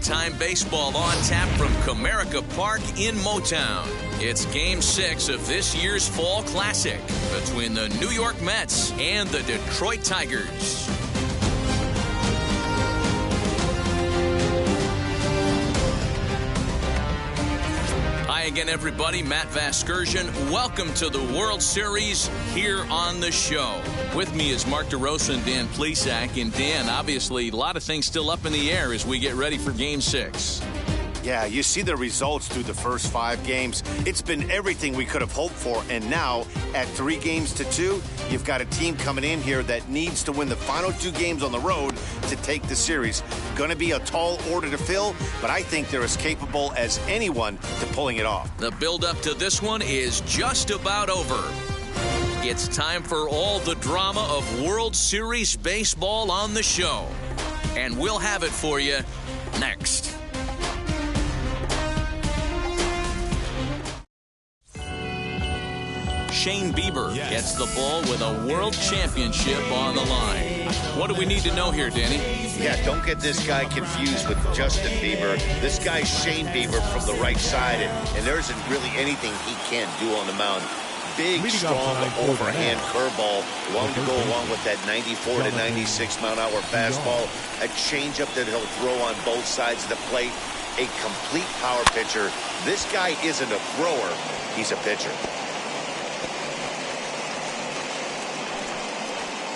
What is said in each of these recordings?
big-time baseball on tap from Comerica Park in Motown. It's Game 6 of this year's Fall Classic between the New York Mets and the Detroit Tigers. Hi again, everybody. Matt Vasgersian. Welcome to the World Series here on the show. With me is Mark DeRosa and Dan Plesac. And Dan, obviously, a lot of things still up in the air as we get ready for Game 6. Yeah, you see the results through the first 5 games. It's been everything we could have hoped for. And now, at 3-2, you've got a team coming in here that needs to win the final 2 games on the road to take the series. Going to be a tall order to fill, but I think they're as capable as anyone to pulling it off. The build-up to this one is just about over. It's time for all the drama of World Series baseball on the show. And we'll have it for you next. Shane Bieber gets the ball with a world championship on the line. What do we need to know here, Danny? Yeah, don't get this guy confused with Justin Bieber. This guy's Shane Bieber from the right side, and there isn't really anything he can't do on the mound. Big, strong, overhand curveball. One to go along with that 94 to 96 mile-an-hour fastball. A changeup that he'll throw on both sides of the plate. A complete power pitcher. This guy isn't a thrower. He's a pitcher.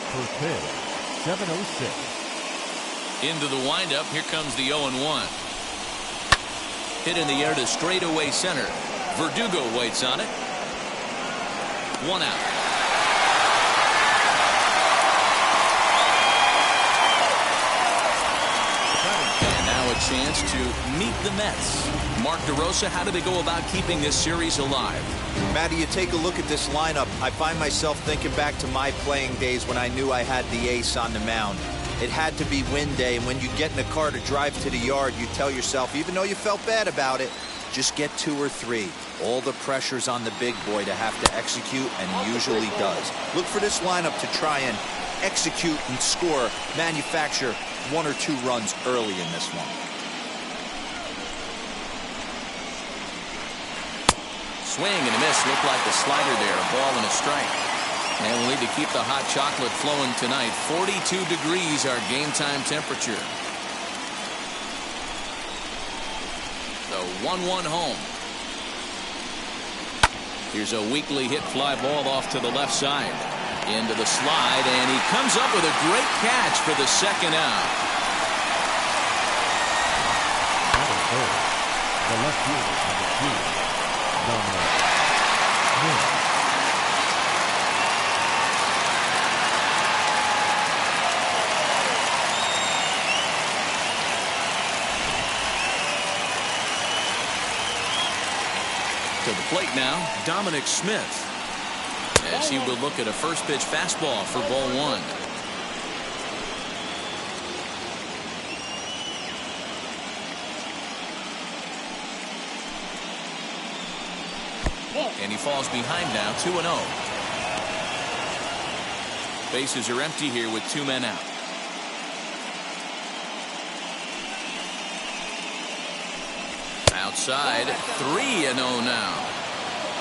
First pitch, 7:06. Into the windup. Here comes the 0-1. Hit in the air to straightaway center. Verdugo waits on it. 1 out. And now a chance to meet the Mets. Mark DeRosa, how do they go about keeping this series alive? Matty, you take a look at this lineup. I find myself thinking back to my playing days when I knew I had the ace on the mound. It had to be win day, and when you get in the car to drive to the yard, you tell yourself, even though you felt bad about it, just get 2 or 3. All the pressure's on the big boy to have to execute, and he usually does. Look for this lineup to try and execute and score, manufacture 1 or 2 runs early in this one. Swing and a miss. Looked like the slider there. A ball and a strike. And we'll need to keep the hot chocolate flowing tonight. 42 degrees our game time temperature. The 1-1 home. Here's a weakly hit fly ball off to the left side. Into the slide, and he comes up with a great catch for the second out. The left fielder on the field. To the plate now, Dominic Smith, as he will look at a first pitch fastball for ball 1. And he falls behind now, 2-0. Bases are empty here with 2 men out. Outside, 3-0 now.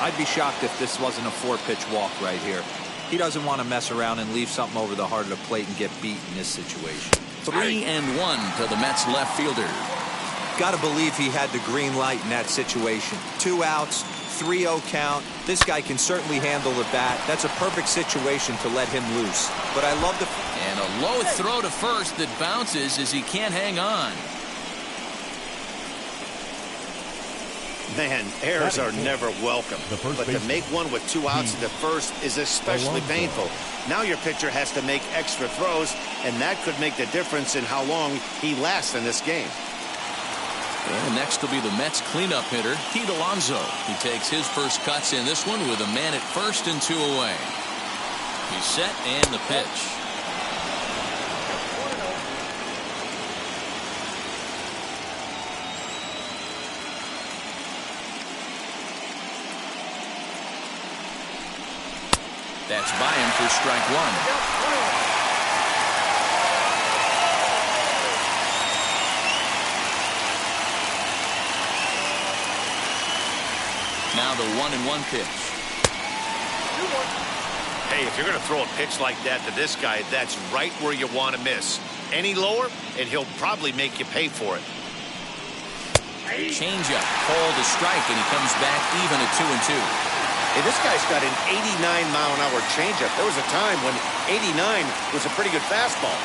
I'd be shocked if this wasn't a 4-pitch walk right here. He doesn't want to mess around and leave something over the heart of the plate and get beat in this situation. 3-1 to the Mets left fielder. Got to believe he had the green light in that situation. 2 outs, 3-0 count. This guy can certainly handle the bat. That's a perfect situation to let him loose. But I love the... And a low throw to first that bounces as he can't hang on. Man, errors are never welcome. But to make one with 2 outs in the first is especially painful. Now your pitcher has to make extra throws, and that could make the difference in how long he lasts in this game. And next will be the Mets cleanup hitter, Pete Alonso. He takes his first cuts in this one with a man at first and 2 away. He's set and the pitch. That's by him for strike 1. Now the 1-1 pitch. Hey, if you're going to throw a pitch like that to this guy, that's right where you want to miss. Any lower, and he'll probably make you pay for it. Changeup, called a strike, and he comes back even at 2-2. Hey, this guy's got an 89-mile-an-hour changeup. There was a time when 89 was a pretty good fastball.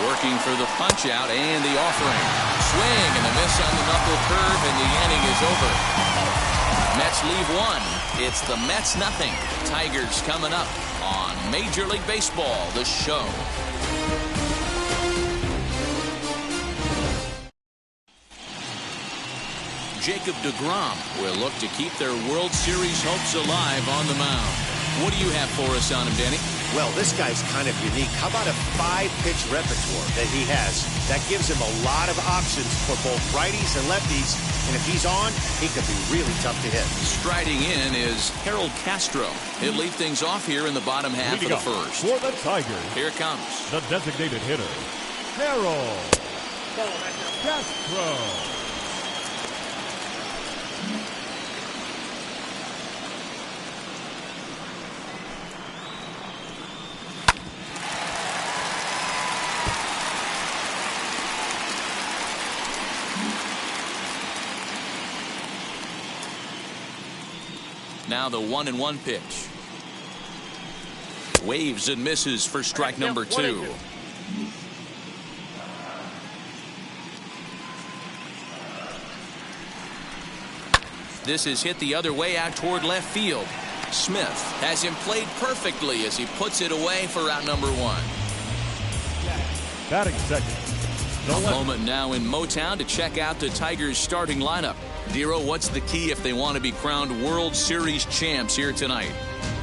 Working for the punch-out and the offering. Swing and a miss on the knuckle curve, and the inning is over. Mets leave one. It's the Mets nothing. Tigers coming up on Major League Baseball, the show. Jacob deGrom will look to keep their World Series hopes alive on the mound. What do you have for us on him, Danny? Well, this guy's kind of unique. How about a 5-pitch repertoire that he has? That gives him a lot of options for both righties and lefties. And if he's on, he could be really tough to hit. Striding in is Harold Castro. He'll lead things off here in the bottom half of the first. For the Tigers, Here it comes. the designated hitter, Harold Castro. Now the 1-1 pitch. Waves and misses for strike number 2. This is hit the other way out toward left field. Smith has him played perfectly as he puts it away for out number 1. Batting second. A moment now in Motown to check out the Tigers starting lineup. Dero, what's the key if they want to be crowned World Series champs here tonight?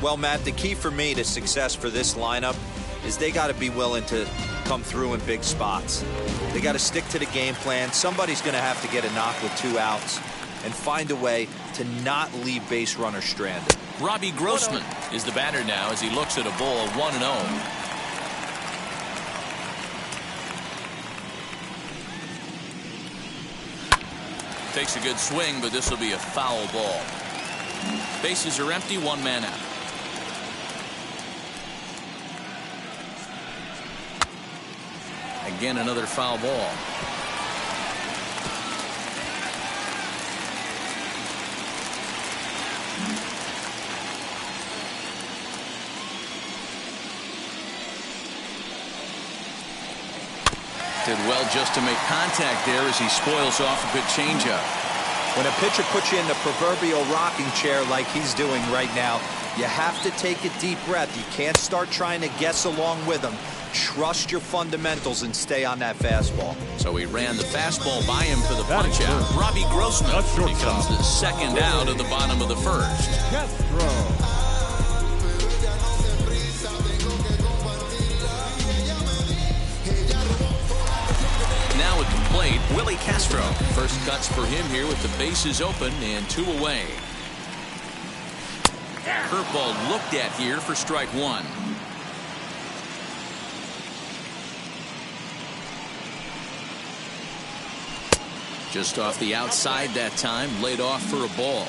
Well, Matt, the key for me to success for this lineup is they got to be willing to come through in big spots. They got to stick to the game plan. Somebody's going to have to get a knock with 2 outs and find a way to not leave base runners stranded. Robbie Grossman is the batter now as he looks at a ball 1-0. Takes a good swing, but this will be a foul ball. Bases are empty, 1 man out. Again, another foul ball. Did well just to make contact there as he spoils off a good changeup. When a pitcher puts you in the proverbial rocking chair like he's doing right now, you have to take a deep breath. You can't start trying to guess along with him. Trust your fundamentals and stay on that fastball. So he ran the fastball by him for the punch-out. Robbie Grossman becomes the second out of the bottom of the first. Castro. Now at the plate, Willie Castro. First cuts for him here with the bases open and 2 away. Curveball looked at here for strike 1. Just off the outside that time, laid off for a ball.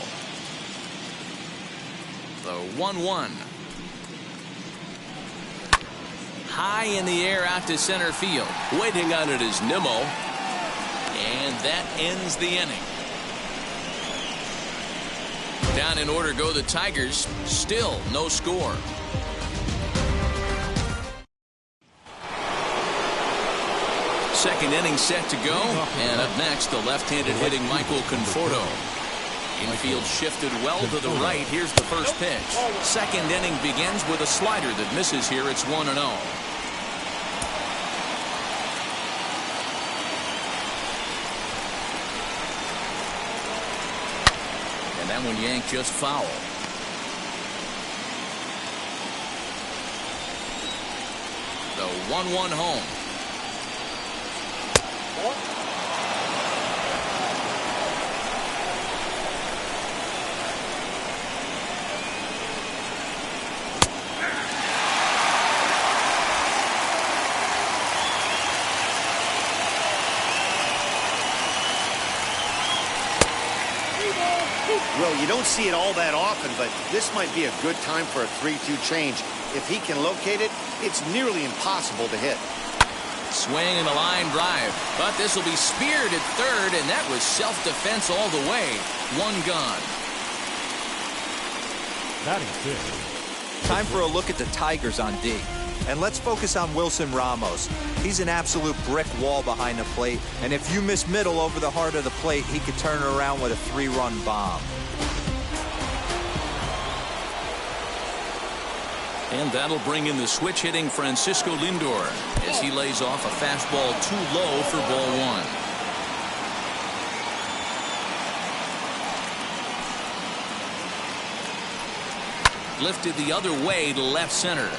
The 1-1. High in the air out to center field. Waiting on it is Nimmo. And that ends the inning. Down in order go the Tigers. Still no score. Second inning set to go. And up next, the left-handed hitting Michael Conforto. Infield shifted well to the right. Here's the first pitch. Second inning begins with a slider that misses here. It's 1-0. And that one yanked just foul. The 1-1 home. Well, you don't see it all that often, but this might be a good time for a 3-2 change. If he can locate it, it's nearly impossible to hit. Swing and a line drive, but this will be speared at third, and that was self-defense all the way. One gone. Batting fifth. Time for a look at the Tigers on D. And let's focus on Wilson Ramos. He's an absolute brick wall behind the plate, and if you miss middle over the heart of the plate, he could turn it around with a 3-run bomb. And that'll bring in the switch-hitting Francisco Lindor as he lays off a fastball too low for ball one. Lifted the other way to left center.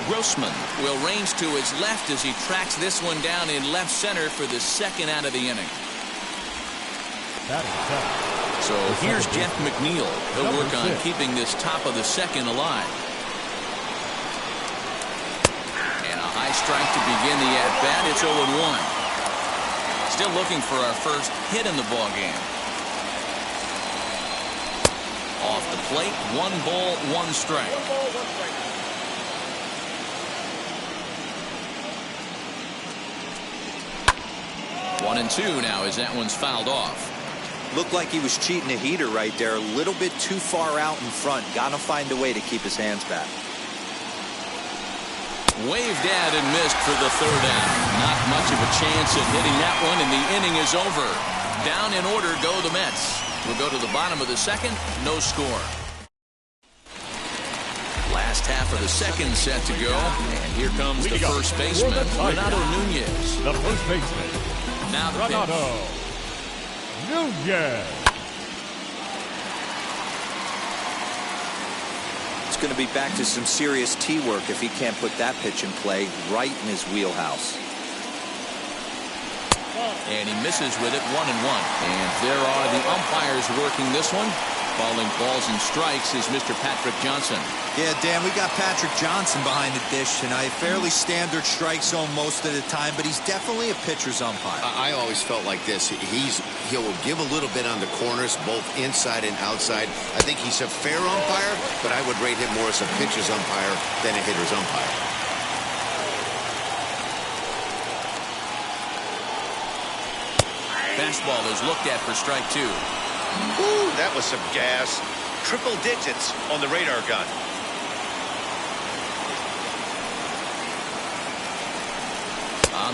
Grossman will range to his left as he tracks this one down in left center for the second out of the inning. So here's Jeff McNeil. He'll work on keeping this top of the second alive. And a high strike to begin the at-bat. It's 0-1. Still looking for our first hit in the ball game. Off the plate, 1 ball, 1 strike. One and two now as that one's fouled off. Looked like he was cheating a heater right there. A little bit too far out in front. Gotta find a way to keep his hands back. Waved at and missed for the third out. Not much of a chance at hitting that one, and the inning is over. Down in order go the Mets. We'll go to the bottom of the second. No score. Last half of the second set to go. And here comes the first baseman, Renato Nunez. The first baseman, Now the pitch. Renato Nunez. It's going to be back to some serious tee work if he can't put that pitch in play right in his wheelhouse. And he misses with it, 1-1. And there are the umpires working this one. Calling balls and strikes is Mr. Patrick Johnson. Yeah, Dan, we got Patrick Johnson behind the dish, and a fairly standard strike zone most of the time, but he's definitely a pitcher's umpire. I always felt like this. He'll give a little bit on the corners, both inside and outside. I think he's a fair umpire, but I would rate him more as a pitcher's umpire than a hitter's umpire. Fastball is looked at for strike 2. Ooh, that was some gas. Triple digits on the radar gun.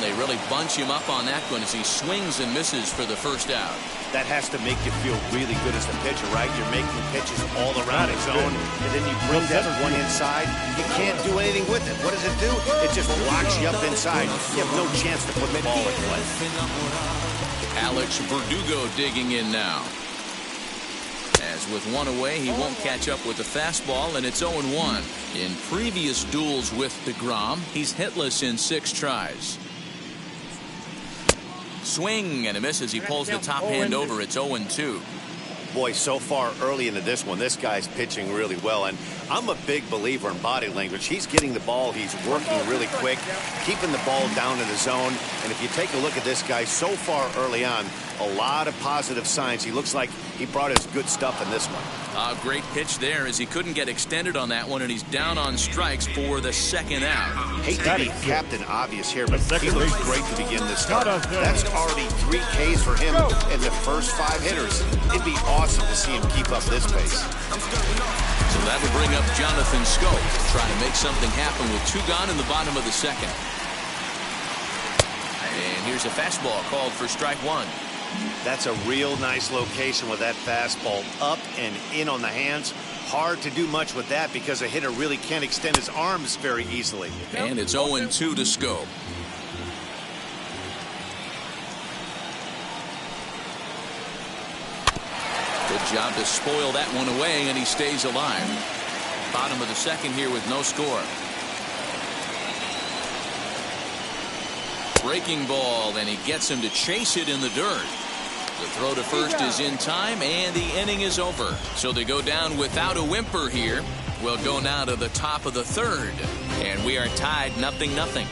They really bunch him up on that one as he swings and misses for the first out. That has to make you feel really good as the pitcher, right? You're making pitches all around the zone, and then you bring that one inside. You can't do anything with it. What does it do? It just locks you up inside. You have no chance to put the ball in play. Alex Verdugo digging in now. As with one away, he won't catch up with the fastball, and it's 0-1. In previous duels with DeGrom, he's hitless in 6 tries. Swing and a miss as he pulls the top hand over. It's 0-2. Boy, so far early into this one, this guy's pitching really well, and I'm a big believer in body language. He's getting the ball, he's working really quick, keeping the ball down in the zone, and if you take a look at this guy so far early on, a lot of positive signs. He looks like he brought his good stuff in this one. A great pitch there as he couldn't get extended on that one, and he's down on strikes for the second out. Hate to be Captain Obvious here, but he looks great to begin this start. That's already 3 Ks for him in the first 5 hitters. It'd be awesome to see him keep up this pace. So that'll bring up Jonathan Scope, trying to make something happen with 2 gone in the bottom of the second. And here's a fastball called for strike 1. That's a real nice location with that fastball up and in on the hands. Hard to do much with that because a hitter really can't extend his arms very easily. And it's 0-2 to Scope. Good job to spoil that one away, and he stays alive. Bottom of the second here with no score. Breaking ball, and he gets him to chase it in the dirt. The throw to first is in time, and the inning is over. So they go down without a whimper here. We'll go now to the top of the third, and we are tied 0-0.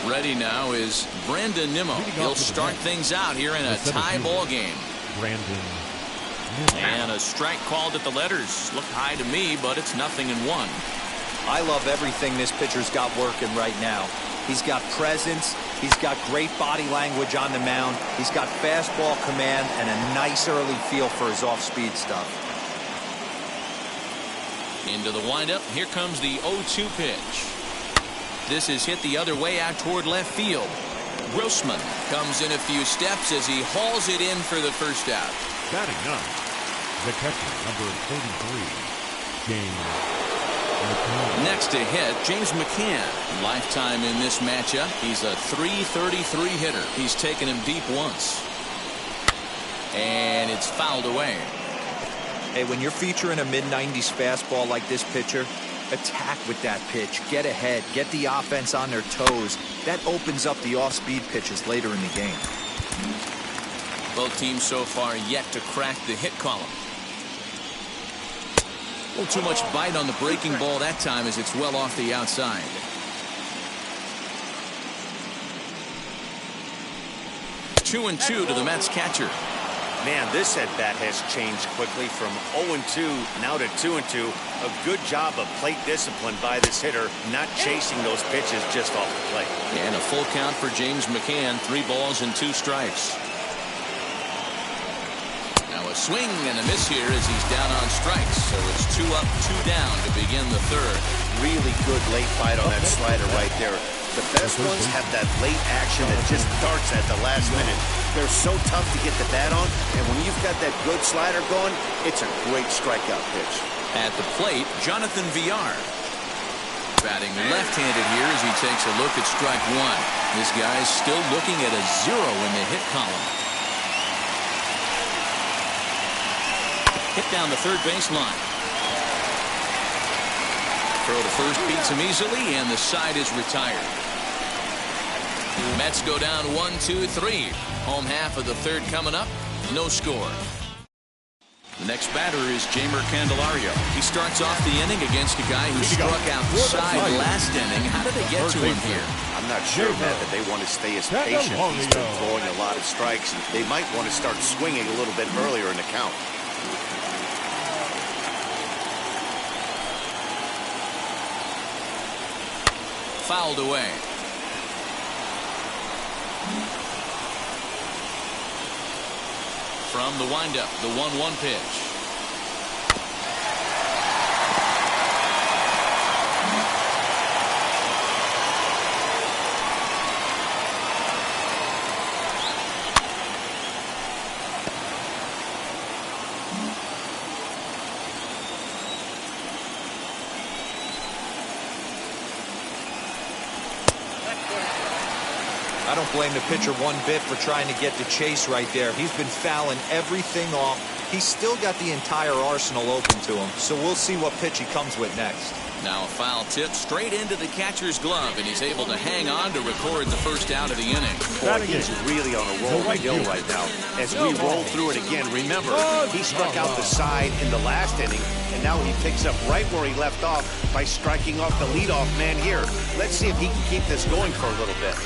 Ready now is Brandon Nimmo. He'll start things out here in a tie ball game. Brandon Nimmo. And a strike called at the letters. Looked high to me, but it's 0-1. I love everything this pitcher's got working right now. He's got presence. He's got great body language on the mound. He's got fastball command and a nice early feel for his off-speed stuff. Into the windup. Here comes the 0-2 pitch. This is hit the other way out toward left field. Grossman comes in a few steps as he hauls it in for the first out. Batting ninth, the catcher, number 33, James McCann. Next to hit, James McCann. Lifetime in this matchup. He's a .333 hitter. He's taken him deep once. And it's fouled away. Hey, when you're featuring a mid-90s fastball like this pitcher, attack with that pitch. Get ahead. Get the offense on their toes. That opens up the off-speed pitches later in the game. Both teams so far yet to crack the hit column. A little too much bite on the breaking ball that time as it's well off the outside. Two and two to the Mets catcher. Man, this at-bat has changed quickly from 0-2 now to 2-2. A good job of plate discipline by this hitter, not chasing those pitches just off the plate. And a full count for James McCann. 3 balls and 2 strikes. Now a swing and a miss here as he's down on strikes. So it's 2 up, 2 down to begin the third. Really good late bite on that slider right there. The best ones have that late action that just darts at the last minute. They're so tough to get the bat on, and when you've got that good slider going, it's a great strikeout pitch. At the plate, Jonathan Villar. Batting left-handed here as he takes a look at strike one. This guy's still looking at a 0 in the hit column. Hit down the third baseline. Throw to first beats him easily, and the side is retired. Mets go down 1-2-3. Home half of the third coming up. No score. The next batter is Jeimer Candelario. He starts off the inning against a guy who struck out the side last inning. How did they get to him here? I'm not sure, Matt, that they want to stay as patient. He's been throwing a lot of strikes, and they might want to start swinging a little bit earlier in the count. Fouled away. From the windup, the 1-1 pitch. I don't blame the pitcher one bit for trying to get the chase right there. He's been fouling everything off. He's still got the entire arsenal open to him, so we'll see what pitch he comes with next. Now a foul tip straight into the catcher's glove, and he's able to hang on to record the first out of the inning. Boy, he's really on a roll right now. As we roll through it again, remember, he struck out the side in the last inning, and now he picks up right where he left off by striking off the leadoff man here. Let's see if he can keep this going for a little bit.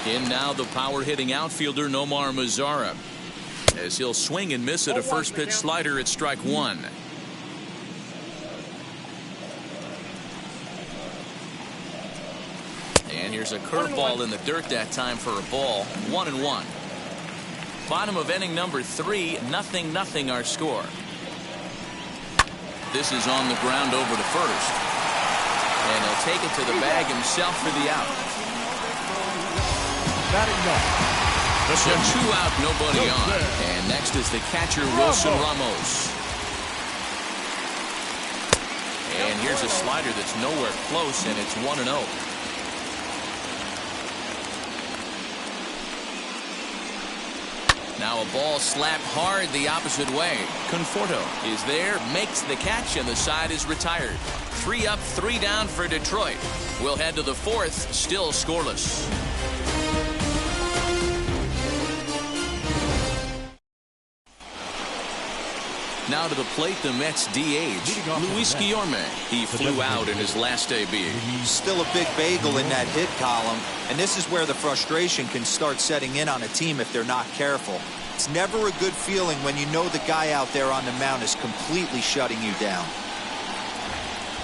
In now the power-hitting outfielder Nomar Mazara, as he'll swing and miss at a first-pitch slider at strike one. And here's a curveball in the dirt that time for a ball. 1-1. Bottom of inning number 3, 0-0 our score. This is on the ground over to first. And he'll take it to the bag himself for the out. So 2 out, nobody on. And next is the catcher, Wilson Ramos. And here's a slider that's nowhere close, and it's 1-0. Now a ball slapped hard the opposite way. Conforto is there, makes the catch, and the side is retired. 3 up, 3 down for Detroit. We'll head to the 4th, still scoreless. Now to the plate, the Mets DH, Luis Guillorme. He flew out in his last debut. Still a big bagel in that hit column, and this is where the frustration can start setting in on a team if they're not careful. It's never a good feeling when you know the guy out there on the mound is completely shutting you down.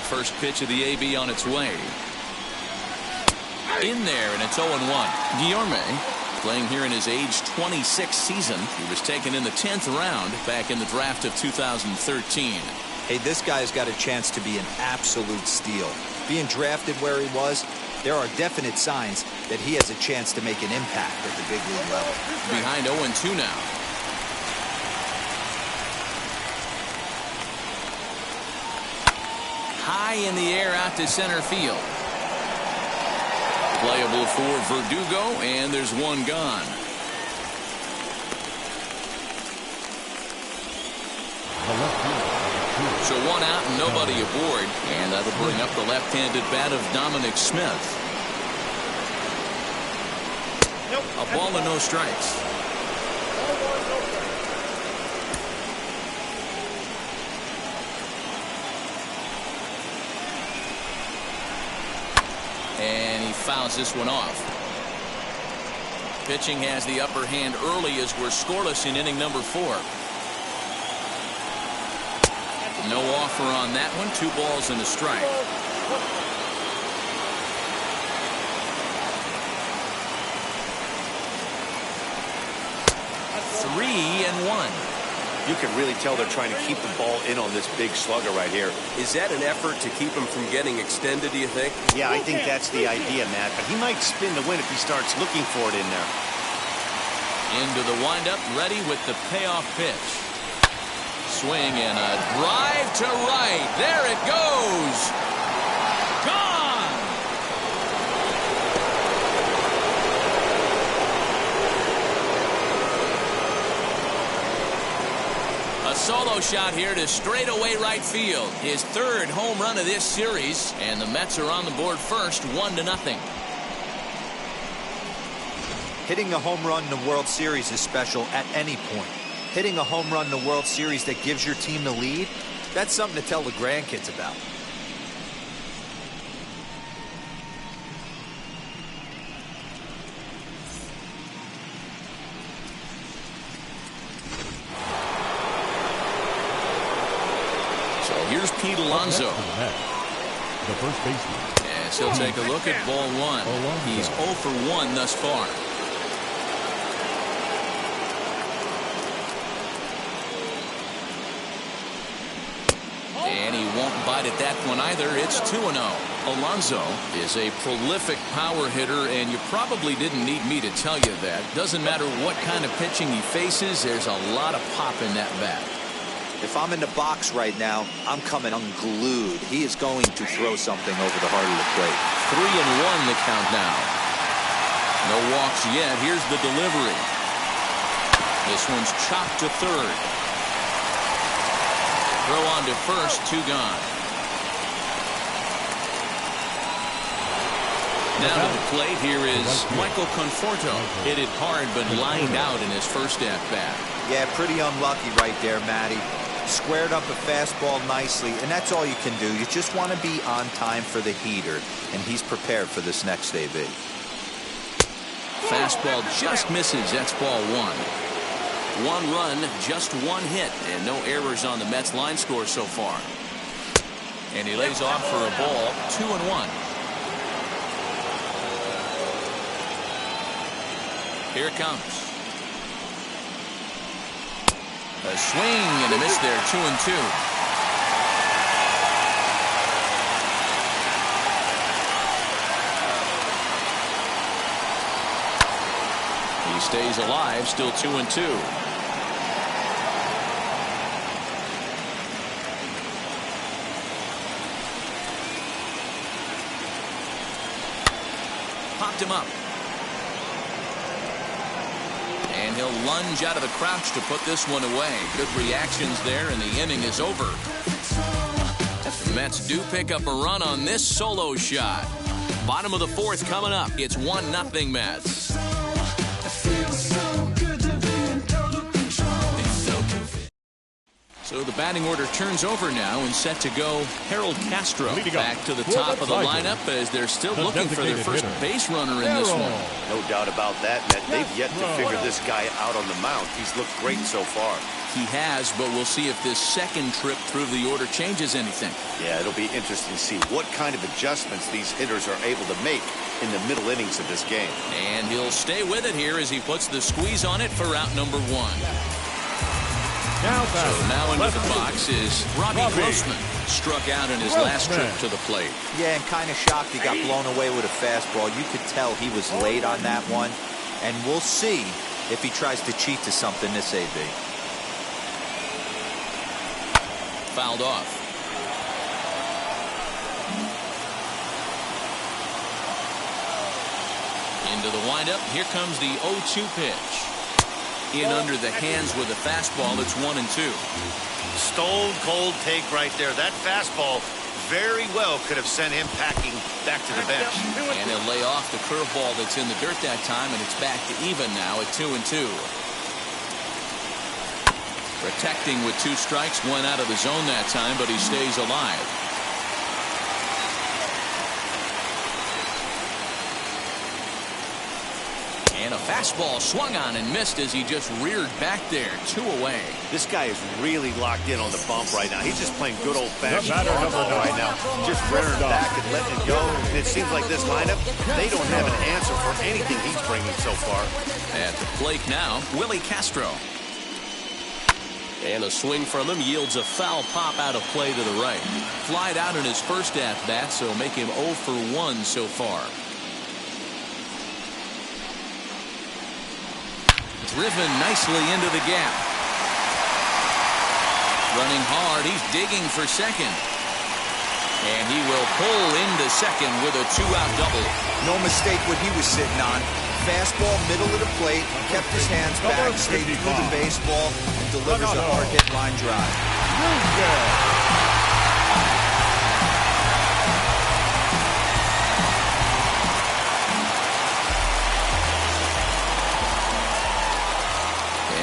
First pitch of the AB on its way. In there, and it's 0-1. Guillorme, playing here in his age 26 season. He was taken in the 10th round back in the draft of 2013. Hey, this guy's got a chance to be an absolute steal. Being drafted where he was, there are definite signs that he has a chance to make an impact at the big league level. Behind 0-2 now. High in the air out to center field. Playable for Verdugo, and there's one gone. So one out and nobody aboard, and that'll bring up the left-handed bat of Dominic Smith. A ball and no strikes. And he fouls this one off. Pitching has the upper hand early as we're scoreless in inning number 4. No offer on that one. 2 balls and a strike. Three and one. You can really tell they're trying to keep the ball in on this big slugger right here. Is that an effort to keep him from getting extended, do you think? Yeah, I think that's the idea, Matt. But he might spin the win if he starts looking for it in there. Into the windup, ready with the payoff pitch. Swing and a drive to right. There it goes. Gone. A solo shot here to straightaway right field. His 3rd home run of this series, and the Mets are on the board first, 1-0. Hitting a home run in the World Series is special at any point. Hitting a home run in the World Series that gives your team the lead, that's something to tell the grandkids about. Here's Pete Alonso. The first baseman. Yes, he'll take a look at ball 1. He's 0 for 1 thus far. And he won't bite at that one either. It's 2-0. Alonso is a prolific power hitter, and you probably didn't need me to tell you that. Doesn't matter what kind of pitching he faces, there's a lot of pop in that bat. If I'm in the box right now, I'm coming unglued. He is going to throw something over the heart of the plate. 3-1 the count now. No walks yet. Here's the delivery. This one's chopped to 3rd. Throw on to 1st, 2 gone. Now to the plate, here is Michael Conforto. Hit it hard, but lined out in his first at-bat. Yeah, pretty unlucky right there, Matty. Squared up a fastball nicely, and that's all you can do. You just want to be on time for the heater, and he's prepared for this next AB. Fastball just misses. That's ball 1. 1 run, just 1 hit, and no errors on the Mets line score so far. And he lays off for a ball. 2-1. Here it comes. A swing and a miss there. 2-2. He stays alive, still 2-2. Popped him up. And he'll lunge out of the crouch to put this one away. Good reactions there, and the inning is over. The Mets do pick up a run on this solo shot. Bottom of the 4th coming up. It's 1-0 Mets. So the batting order turns over now, and set to go Harold Castro back to the top of the lineup as they're still looking for their first base runner in this one. No doubt about that, Matt. They've yet to figure this guy out on the mound. He's looked great so far. He has, but we'll see if this second trip through the order changes anything. Yeah, it'll be interesting to see what kind of adjustments these hitters are able to make in the middle innings of this game. And he'll stay with it here as he puts the squeeze on it for out number 1. So now into the box is Robbie Grossman. Struck out in his last trip to the plate. Yeah, and kind of shocked he got blown away with a fastball. You could tell he was late on that one. And we'll see if he tries to cheat to something this AB. Fouled off. Into the windup. Here comes the 0-2 pitch. In under the hands with a fastball. It's 1-2. Stone cold take right there. That fastball very well could have sent him packing back to the bench. And he'll lay off the curveball that's in the dirt that time, and it's back to even now at 2-2. Protecting with 2 strikes, 1 out of the zone that time, but he stays alive. And a fastball swung on and missed as he just reared back there. 2 away. This guy is really locked in on the bump right now. He's just playing good old-fashioned ball right now. Just rearing back and letting it go. And it seems like this lineup, they don't have an answer for anything he's bringing so far. At the plate now, Willie Castro. And a swing from him yields a foul pop out of play to the right. Flied out in his first at-bat, so make him 0 for 1 so far. Driven nicely into the gap. Running hard. He's digging for second. And he will pull into second with a 2-out double. No mistake what he was sitting on. Fastball, middle of the plate, kept his hands back, stayed through the baseball, and delivers a hard-hit line drive.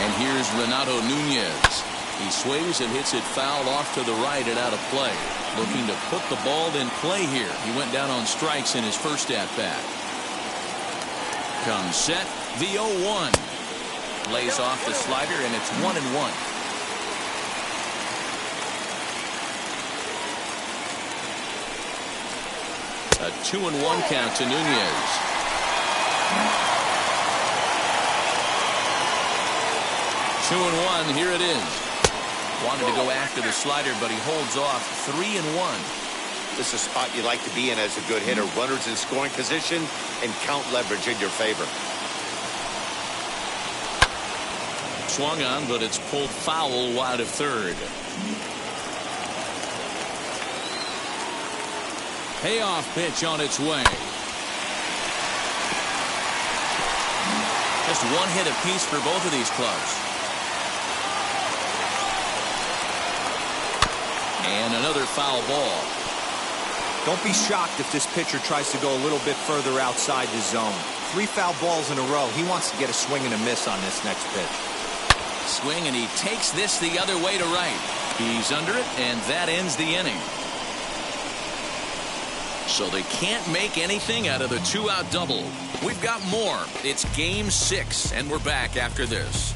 And here's Renato Nunez. He sways and hits it foul off to the right and out of play. Looking to put the ball in play here. He went down on strikes in his first at-bat. Comes set, the 0-1. Lays off the slider, and it's 1-1. A 2-1 count to Nunez. Two and 1, here it is. Wanted to go after the slider, but he holds off. 3-1. This is a spot you like to be in as a good hitter. Runners in scoring position and count leverage in your favor. Swung on, but it's pulled foul wide of third. Payoff pitch on its way. Just 1 hit apiece for both of these clubs. And another foul ball. Don't be shocked if this pitcher tries to go a little bit further outside the zone. 3 foul balls in a row. He wants to get a swing and a miss on this next pitch. Swing, and he takes this the other way to right. He's under it, and that ends the inning. So they can't make anything out of the 2-out double. We've got more. It's Game 6, and we're back after this.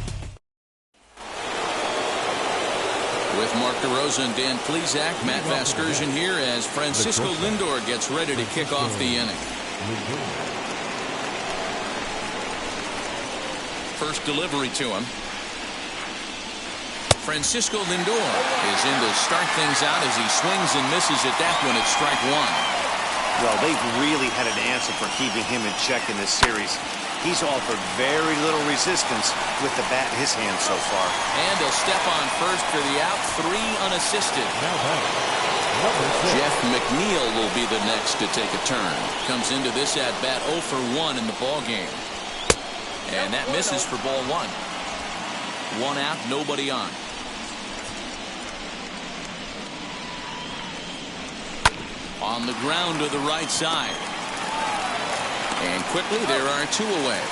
With Mark DeRosa and Dan Plesac, Matt Vasgersian here as Francisco Lindor gets ready to kick off the inning. First delivery to him. Francisco Lindor is in to start things out as he swings and misses at that one at strike 1. Well, they've really had an answer for keeping him in check in this series. He's offered very little resistance with the bat in his hand so far. And he'll step on first for the out. 3 unassisted. Jeff McNeil will be the next to take a turn. Comes into this at bat 0 for 1 in the ball game. And that misses for ball 1. 1 out, nobody on. On the ground to the right side. And quickly there are 2 away.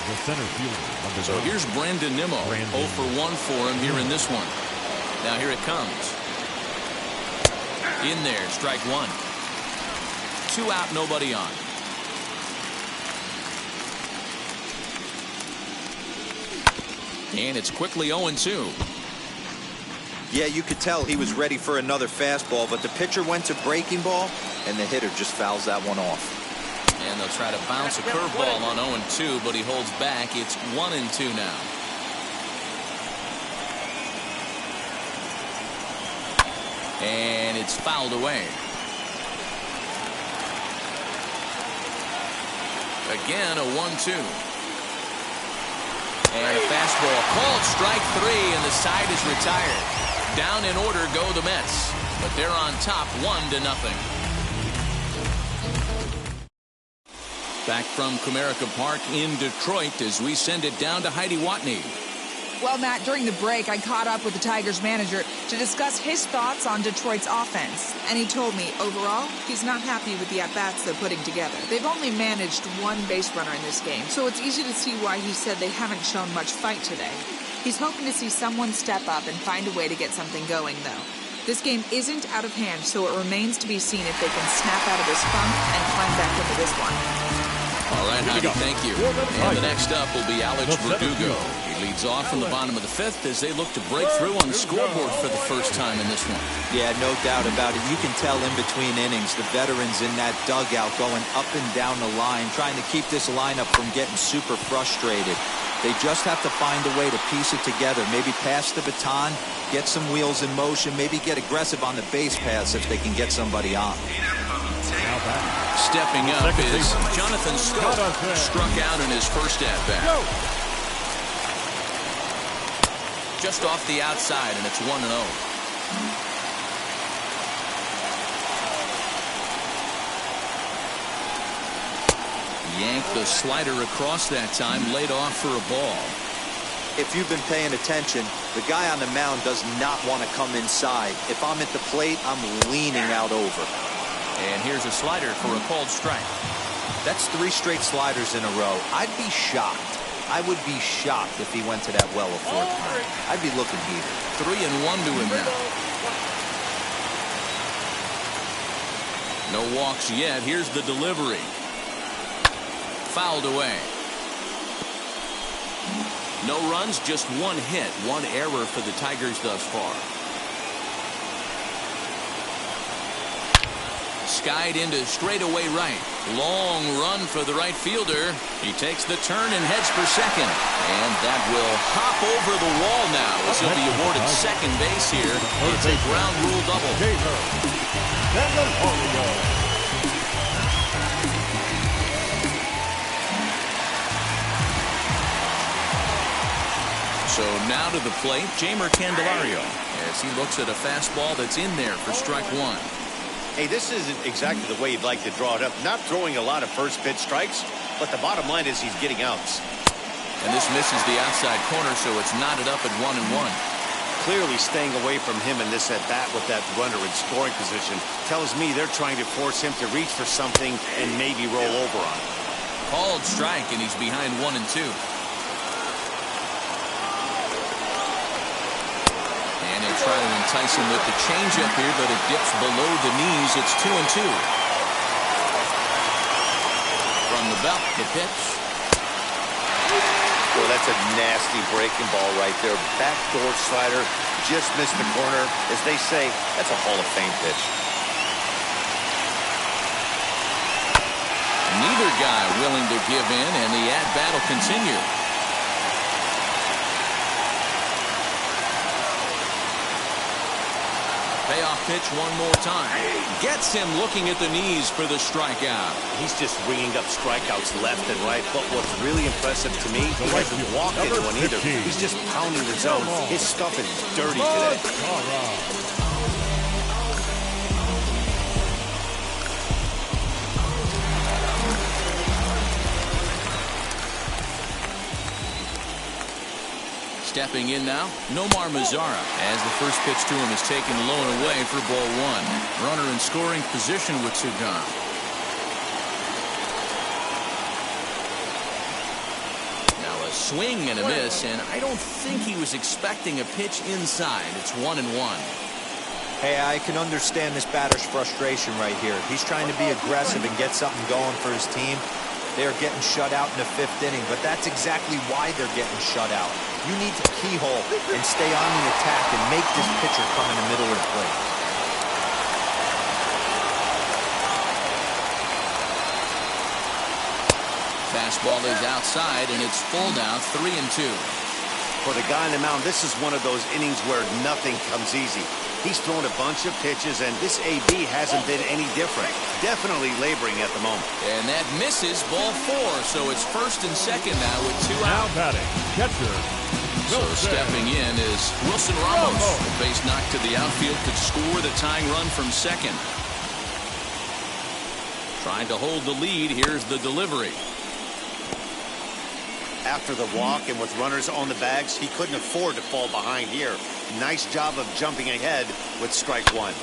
The center fielder, number So 9. here's Brandon Nimmo. 0 for 1 for him here in this one. Now here it comes. In there, strike 1. 2 out, nobody on. And it's quickly 0-2. Yeah, you could tell he was ready for another fastball, but the pitcher went to breaking ball, and the hitter just fouls that one off. And they'll try to bounce a curveball on 0-2, but he holds back. It's 1-2 now. And it's fouled away. Again, a 1-2. And a fastball called strike 3, and the side is retired. Down in order go the Mets, but they're on top 1-0. Back from Comerica Park in Detroit as we send it down to Heidi Watney. Well, Matt, during the break, I caught up with the Tigers manager to discuss his thoughts on Detroit's offense. And he told me, overall, he's not happy with the at-bats they're putting together. They've only managed 1 base runner in this game, so it's easy to see why he said they haven't shown much fight today. He's hoping to see someone step up and find a way to get something going, though. This game isn't out of hand, so it remains to be seen if they can snap out of this funk and climb back into this one. All right, Heidi, thank you. And the next up will be Alex Verdugo. He leads off in the bottom of the 5th as they look to break through on the scoreboard for the first time in this one. Yeah, no doubt about it. You can tell in between innings, the veterans in that dugout going up and down the line, trying to keep this lineup from getting super frustrated. They just have to find a way to piece it together. Maybe pass the baton, get some wheels in motion, maybe get aggressive on the base paths if they can get somebody on. Stepping up is Jonathan Stowe. Struck out in his first at-bat. Just off the outside, and it's 1-0. Yanked the slider across that time, laid off for a ball. If you've been paying attention, the guy on the mound does not want to come inside. If I'm at the plate, I'm leaning out over. And here's a slider for a called strike. That's 3 straight sliders in a row. I'd be shocked. I would be shocked if he went to that well a 4th time. I'd be looking heated. 3-1 to him now. No walks yet. Here's the delivery. Fouled away. No runs, just 1 hit. 1 error for the Tigers thus far. Skied into straightaway right. Long run for the right fielder. He takes the turn and heads for second. And that will hop over the wall now as he'll be awarded second base here. It's a ground rule double. So now to the plate, Jeimer Candelario, as he looks at a fastball that's in there for strike 1. Hey, this isn't exactly the way you'd like to draw it up. Not throwing a lot of first pitch strikes, but the bottom line is he's getting outs. And this misses the outside corner, so it's knotted up at 1-1. Clearly staying away from him in this at-bat with that runner in scoring position tells me they're trying to force him to reach for something and maybe roll over on it. Called strike, and he's behind 1-2. And he'll try to entice him with the changeup here, but it dips below the knees. It's 2-2. From the belt, the pitch. Well, that's a nasty breaking ball right there. Backdoor slider, just missed the corner. As they say, that's a Hall of Fame pitch. Neither guy willing to give in, and the at-bat will continue. Payoff pitch one more time. Gets him looking at the knees for the strikeout. He's just ringing up strikeouts left and right. But what's really impressive to me, he hasn't walked anyone either. He's just pounding the zone. His stuff is dirty today. Stepping in now, Nomar Mazara, as the first pitch to him is taken low and away for ball 1. Runner in scoring position with 2 gone. swing and a miss, and I don't think he was expecting a pitch inside. It's 1-1. Hey, I can understand this batter's frustration right here. He's trying to be aggressive and get something going for his team. They are getting shut out in the 5th inning, but that's exactly why they're getting shut out. You need to keyhole and stay on the attack and make this pitcher come in the middle of the plate. Fastball is outside, and it's full now, 3-2. For the guy on the mound, this is one of those innings where nothing comes easy. He's thrown a bunch of pitches, and this AB hasn't been any different. Definitely laboring at the moment. And that misses, ball 4, so it's 1st and 2nd now with 2 Now out. batting, catcher. So stepping in is Wilson Ramos. The base knock to the outfield could score the tying run from 2nd. Trying to hold the lead. Here's the delivery. After the walk and with runners on the bags, he couldn't afford to fall behind here. Nice job of jumping ahead with strike 1.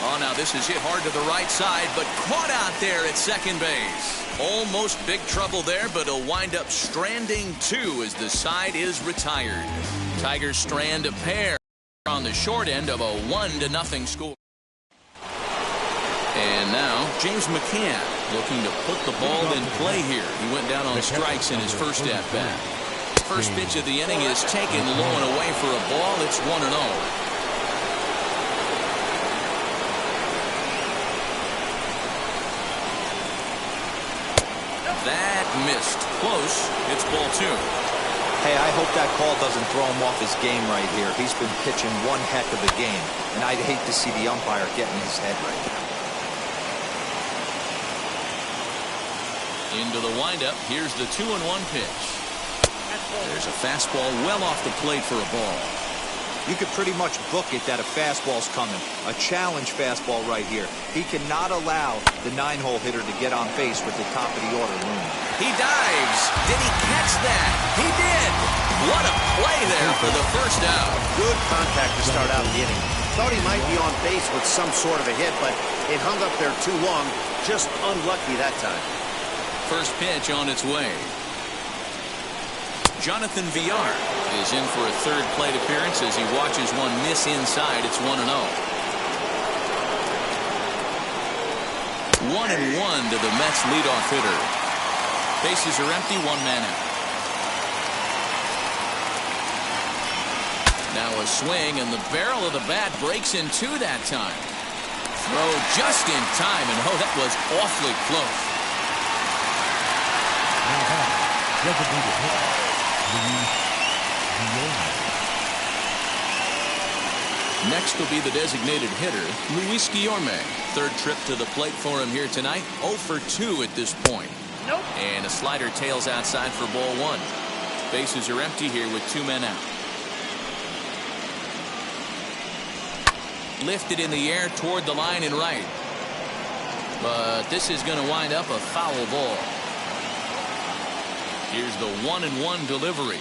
Oh, now this is hit hard to the right side, but caught out there at second base. Almost big trouble there, but he'll wind up stranding 2 as the side is retired. Tigers strand a pair on the short end of a 1-0 score. And now James McCann looking to put the ball in play here. He went down on strikes in his first at-bat. First pitch of the inning is taken low and away for a ball. It's 1-0. That missed. Close. It's ball 2. Hey, I hope that call doesn't throw him off his game right here. He's been pitching one heck of a game, and I'd hate to see the umpire getting his head right now. Into the windup. Here's the 2-1 pitch. There's a fastball well off the plate for a ball. You could pretty much book it that a fastball's coming. A challenge fastball right here. He cannot allow the 9-hole hitter to get on base with the top of the order looming. He dives. Did he catch that? He did. What a play there for the first out. Good contact to start out the inning. Thought he might be on base with some sort of a hit, but it hung up there too long. Just unlucky that time. First pitch on its way. Jonathan Villar is in for a third plate appearance as he watches one miss inside. It's 1-0. 1-1 to the Mets leadoff hitter. Bases are empty, 1 man out. Now a swing, and the barrel of the bat breaks in 2 that time. Throw just in time, and oh, that was awfully close. Next will be the designated hitter, Luis Guillorme. Third trip to the plate for him here tonight. 0 for 2 at this point. Nope. And a slider tails outside for ball 1. Bases are empty here with 2 men out. Lifted in the air toward the line and right. But this is going to wind up a foul ball. Here's the 1-1 delivery.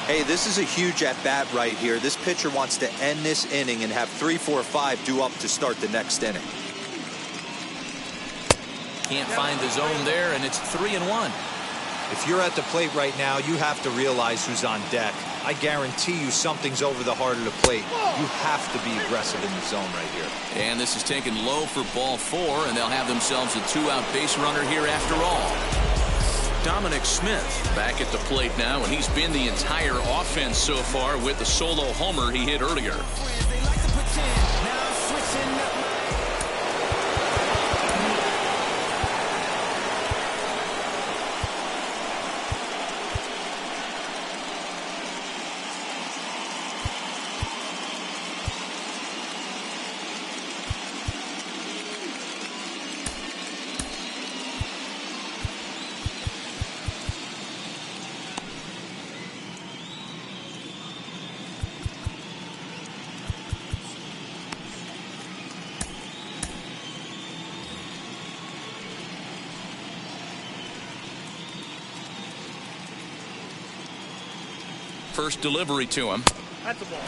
Hey, this is a huge at-bat right here. This pitcher wants to end this inning and have 3, 4, 5 due up to start the next inning. Can't find the zone there, and it's 3-1. If you're at the plate right now, you have to realize who's on deck. I guarantee you something's over the heart of the plate. You have to be aggressive in the zone right here. And this is taken low for ball 4, and they'll have themselves a 2-out base runner here after all. Dominic Smith back at the plate now, and he's been the entire offense so far with the solo homer he hit earlier. First delivery to him. That's a ball.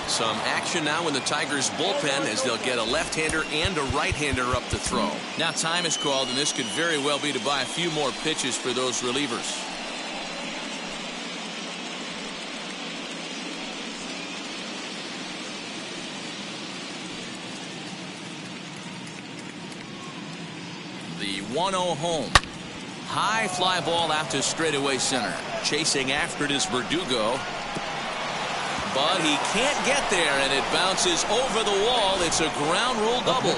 Some action now in the Tigers bullpen as they'll get a left-hander and a right-hander up to throw. Now time is called, and this could very well be to buy a few more pitches for those relievers. The 1-0 home. High fly ball out to straightaway center. Chasing after it is Verdugo. But he can't get there, and it bounces over the wall. It's a ground rule double.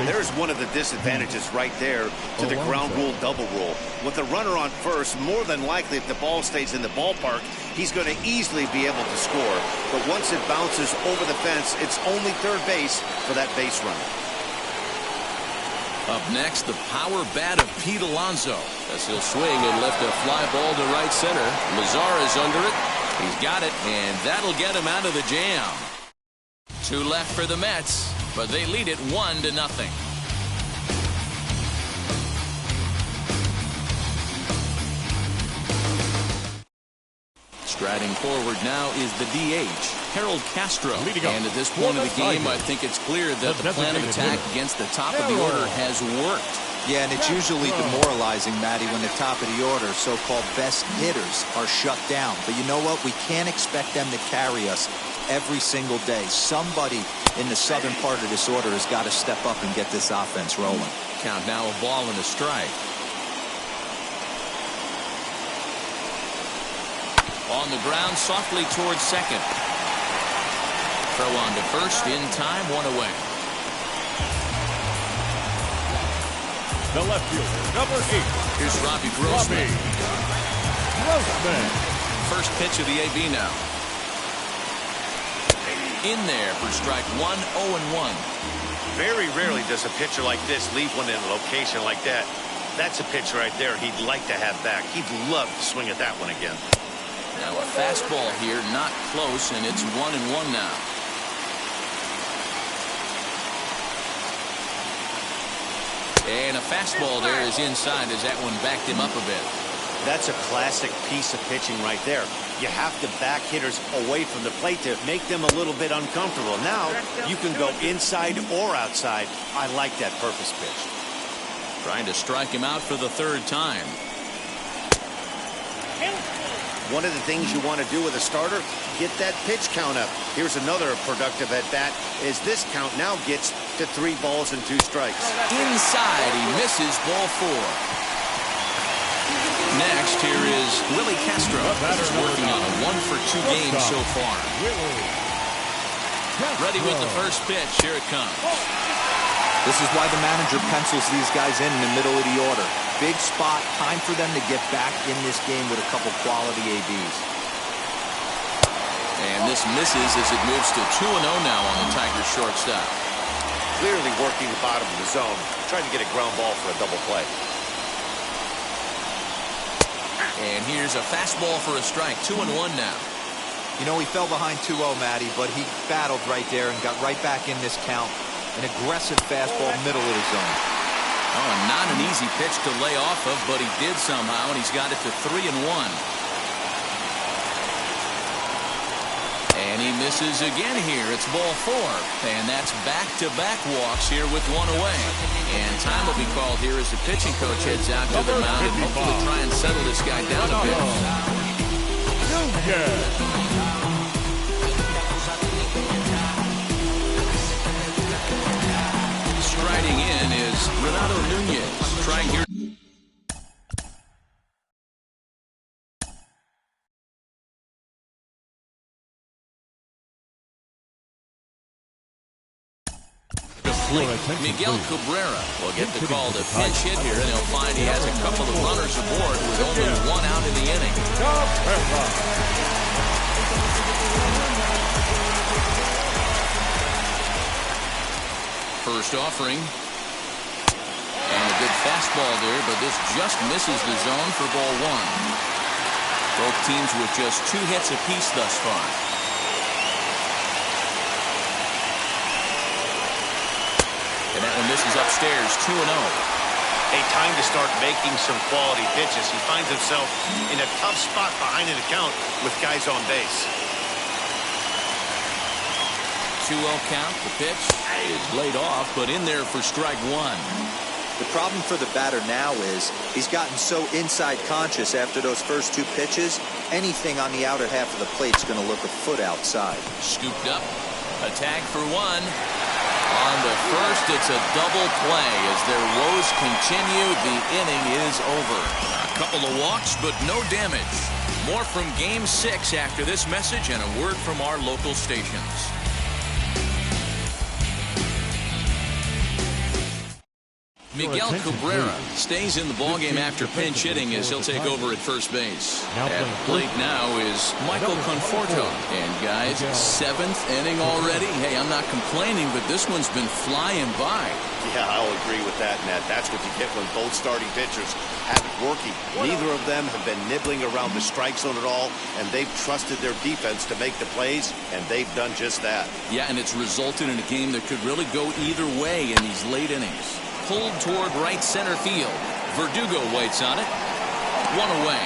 There's one of the disadvantages right there to the ground rule double rule. With the runner on first, more than likely if the ball stays in the ballpark, he's going to easily be able to score. But once it bounces over the fence, it's only third base for that base runner. Up next, the power bat of Pete Alonso as he'll swing and lift a fly ball to right center. Mazara is under it. He's got it, and that'll get him out of the jam. 2 left for the Mets, but they lead it 1-0. Striding forward now is the DH, Harold Castro. And at this point of the game, I think it's clear that the plan of attack against the top of the order has worked. Yeah, and it's usually demoralizing, Matty, when the top of the order, so-called best hitters, are shut down. But you know what? We can't expect them to carry us every single day. Somebody in the southern part of this order has got to step up and get this offense rolling. Count now a ball and a strike. On the ground, softly towards second. Throw on to first, in time, 1 away. The left fielder, number 8. Here's Robbie Grossman. Grossman. First pitch of the AB now. In there for strike 1, 0-1. Very rarely does a pitcher like this leave one in a location like that. That's a pitch right there he'd like to have back. He'd love to swing at that one again. Now a fastball here, not close, and it's 1-1 now. And a fastball there is inside as that one backed him up a bit. That's a classic piece of pitching right there. You have to back hitters away from the plate to make them a little bit uncomfortable. Now you can go inside or outside. I like that purpose pitch. Trying to strike him out for the 3rd time. One of the things you want to do with a starter, get that pitch count up. Here's another productive at bat as this count now gets to 3 balls and 2 strikes. Inside, he misses ball 4. Next, here is Willie Castro. He's working on a 1-for-2 game so far. Ready with the first pitch. Here it comes. This is why the manager pencils these guys in the middle of the order. Big spot, time for them to get back in this game with a couple quality ABs. And this misses as it moves to 2-0 now on the Tigers shortstop. Clearly working the bottom of the zone, trying to get a ground ball for a double play. And here's a fastball for a strike. 2-1 now. You know, he fell behind 2-0, Matty, but he battled right there and got right back in this count. An aggressive fastball, middle of the zone. Oh, not an easy pitch to lay off of, but he did somehow, and he's got it to 3-1. And he misses again here. It's ball 4. And that's back-to-back walks here with 1 away. And time will be called here as the pitching coach heads out to the mound and hopefully try and settle this guy down a bit. Striding in is Renato Nunez, trying here. Miguel Cabrera will get the call to pinch hit here, and he'll find he has a couple of runners aboard with only 1 out in the inning. First offering. And a good fastball there, but this just misses the zone for ball 1. Both teams with just 2 hits apiece thus far. And that one misses upstairs, 2-0. A time to start making some quality pitches. He finds himself in a tough spot behind an account with guys on base. 2-0 count. The pitch is laid off, but in there for strike one. The problem for the batter now is he's gotten so inside conscious after those first two pitches. Anything on the outer half of the plate is going to look a foot outside. Scooped up. A tag for one. On the first, it's a double play. As their woes continue, the inning is over. A couple of walks, but no damage. More from Game 6 after this message and a word from our local stations. Miguel Cabrera stays in the ballgame after pinch hitting as he'll take over at first base. At the plate now is Michael Conforto. And guys, 7th inning already. Hey, I'm not complaining, but this one's been flying by. Yeah, I'll agree with that, Matt. That's what you get when both starting pitchers have it working. Neither of them have been nibbling around the strike zone at all, and they've trusted their defense to make the plays, and they've done just that. Yeah, and it's resulted in a game that could really go either way in these late innings. Pulled toward right center field. Verdugo waits on it. One away.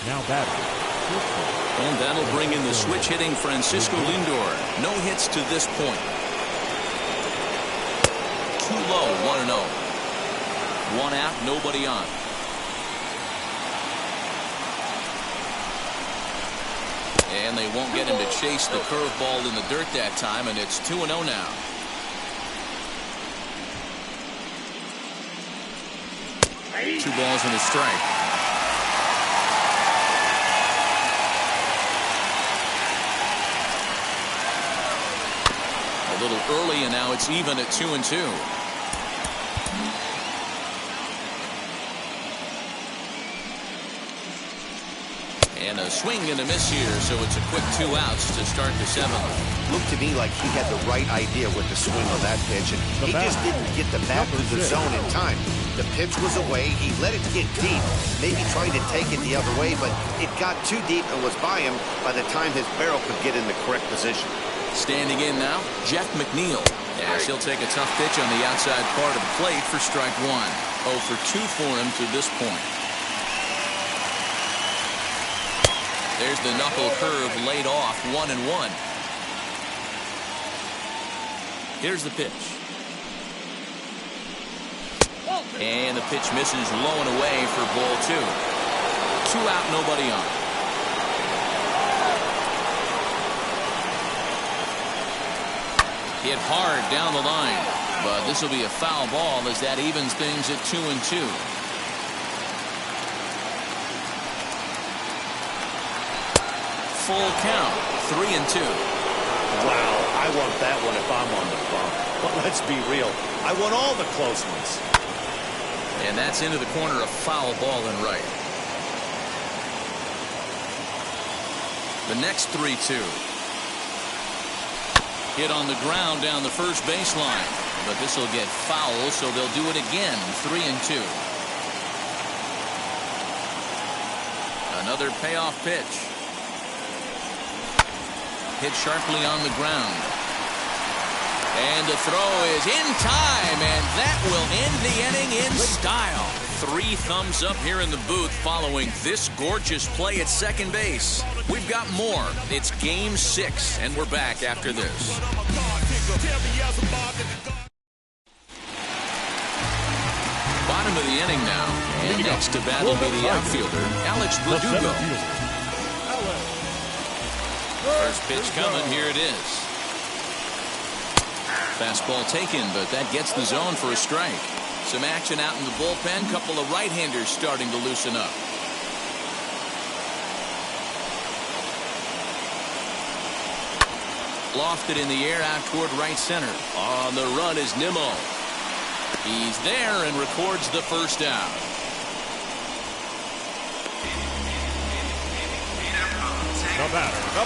Now batting. And that'll bring in the switch hitting Francisco Lindor. No hits to this point. Too low, 1-0. One out, nobody on. And they won't get him to chase the curveball in the dirt that time, and it's 2-0 now. Two balls and a strike. A little early, and now it's even at 2-2. And a swing and a miss here, so it's a quick 2 outs to start the 7th. Looked to me like he had the right idea with the swing of that pitch, and he just didn't get the bat to the zone in time. The pitch was away. He let it get deep, maybe trying to take it the other way, but it got too deep and was by him by the time his barrel could get in the correct position. Standing in now, Jeff McNeil. As he'll take a tough pitch on the outside part of the plate for strike one. 0 for 2 for him to this point. There's the knuckle curve laid off, 1-1. Here's the pitch. And the pitch misses low and away for ball 2. 2 out, nobody on. Hit hard down the line, but this will be a foul ball as that evens things at 2-2. Full count, 3-2. Wow, I want that one if I'm on the bump. But let's be real, I want all the close ones. And that's into the corner, a foul ball and right. The next 3-2. Hit on the ground down the first baseline, but this will get foul, so they'll do it again. 3-2. Another payoff pitch. Hit sharply on the ground. And the throw is in time, and that will end the inning in style. 3 thumbs up here in the booth following this gorgeous play at second base. We've got more. It's Game 6, and we're back after this. Bottom of the inning now, and next to bat will be the outfielder, Alex Verdugo. First pitch coming, here it is. Fastball taken, but that gets the zone for a strike. Some action out in the bullpen. Couple of right-handers starting to loosen up. Lofted in the air out toward right center. On the run is Nimmo. He's there and records the first out.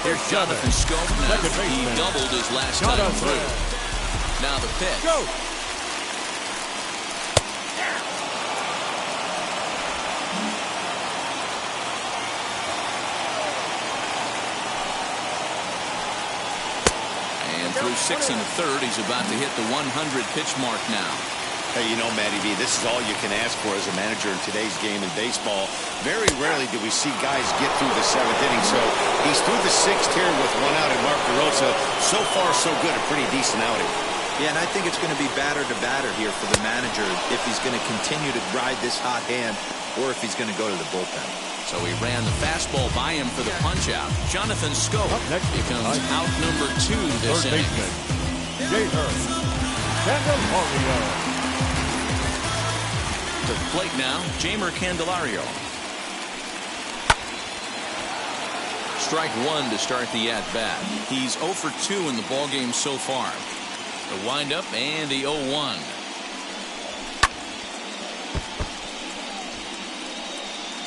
Here's Jonathan Scope now. He doubled his last time through. Now the pitch. Go. And through 6 1/3, he's about to hit the 100 pitch mark now. Hey, you know, Matty B, this is all you can ask for as a manager in today's game in baseball. Very rarely do we see guys get through the 7th inning. So he's through the 6th here with 1 out in Mark DeRosa. So far, so good. A pretty decent outing. Yeah, and I think it's going to be batter to batter here for the manager if he's going to continue to ride this hot hand or if he's going to go to the bullpen. So he ran the fastball by him for the punch-out. Jonathan Scope becomes out number 2 this inning. To the plate now, Jamer Candelario. Strike 1 to start the at-bat. He's 0 for 2 in the ballgame so far. The windup and the 0-1.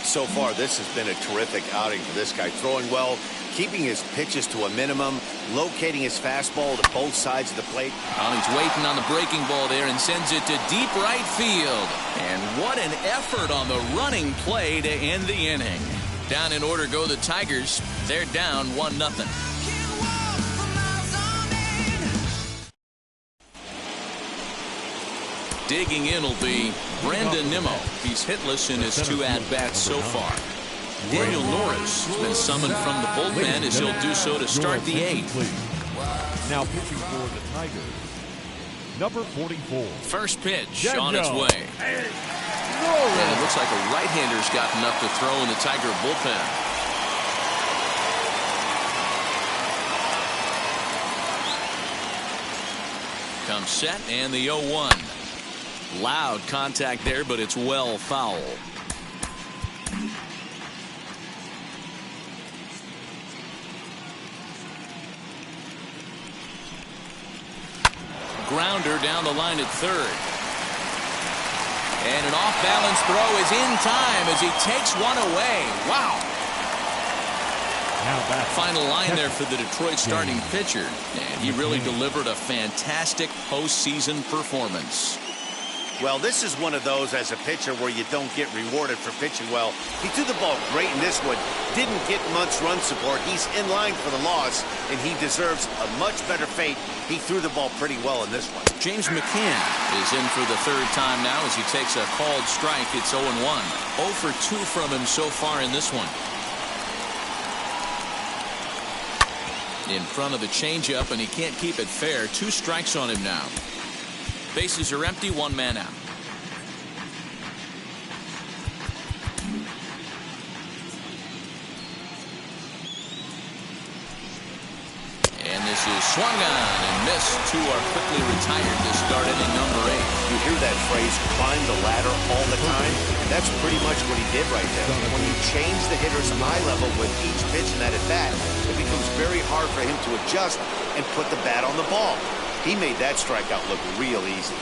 So far, this has been a terrific outing for this guy. Throwing well, keeping his pitches to a minimum, locating his fastball to both sides of the plate. Well, he's waiting on the breaking ball there and sends it to deep right field. And what an effort on the running play to end the inning. Down in order go the Tigers. They're down 1-0. Digging in will be Brandon Nimmo. He's hitless in his 2 at-bats so far. Daniel Norris has been summoned from the bullpen as he'll do so to start the 8th. Now pitching for the Tigers, number 44. First pitch on its way. And it looks like a right-hander's got enough to throw in the Tiger bullpen. Comes set and the 0-1. Loud contact there, but it's well foul. Grounder down the line at third. And an off-balance throw is in time as he takes one away. Wow. Final line there for the Detroit starting pitcher. And he really delivered a fantastic postseason performance. Well, this is one of those as a pitcher where you don't get rewarded for pitching well. He threw the ball great in this one. Didn't get much run support. He's in line for the loss, and he deserves a much better fate. He threw the ball pretty well in this one. James McCann is in for the 3rd time now as he takes a called strike. It's 0-1. 0 for 2 from him so far in this one. In front of the changeup, and he can't keep it fair. 2 strikes on him now. Bases are empty, 1 man out. And this is swung on and missed. 2 are quickly retired to start inning number 8. You hear that phrase, climb the ladder all the time? That's pretty much what he did right there. When you change the hitter's eye level with each pitch in that at-bat, it becomes very hard for him to adjust and put the bat on the ball. He made that strikeout look real easy.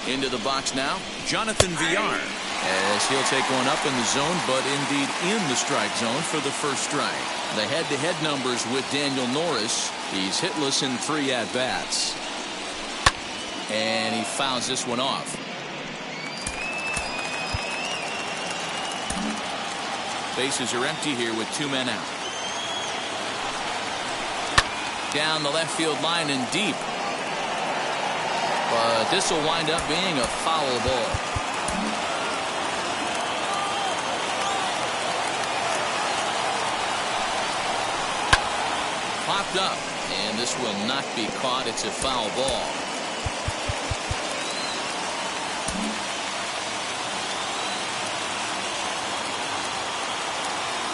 Into the box now, Jonathan Villar, as he'll take one up in the zone, but indeed in the strike zone for the first strike. The head-to-head numbers with Daniel Norris. He's hitless in 3 at-bats. And he fouls this one off. Bases are empty here with 2 men out. Down the left field line and deep. But this will wind up being a foul ball. Popped up, and this will not be caught. It's a foul ball.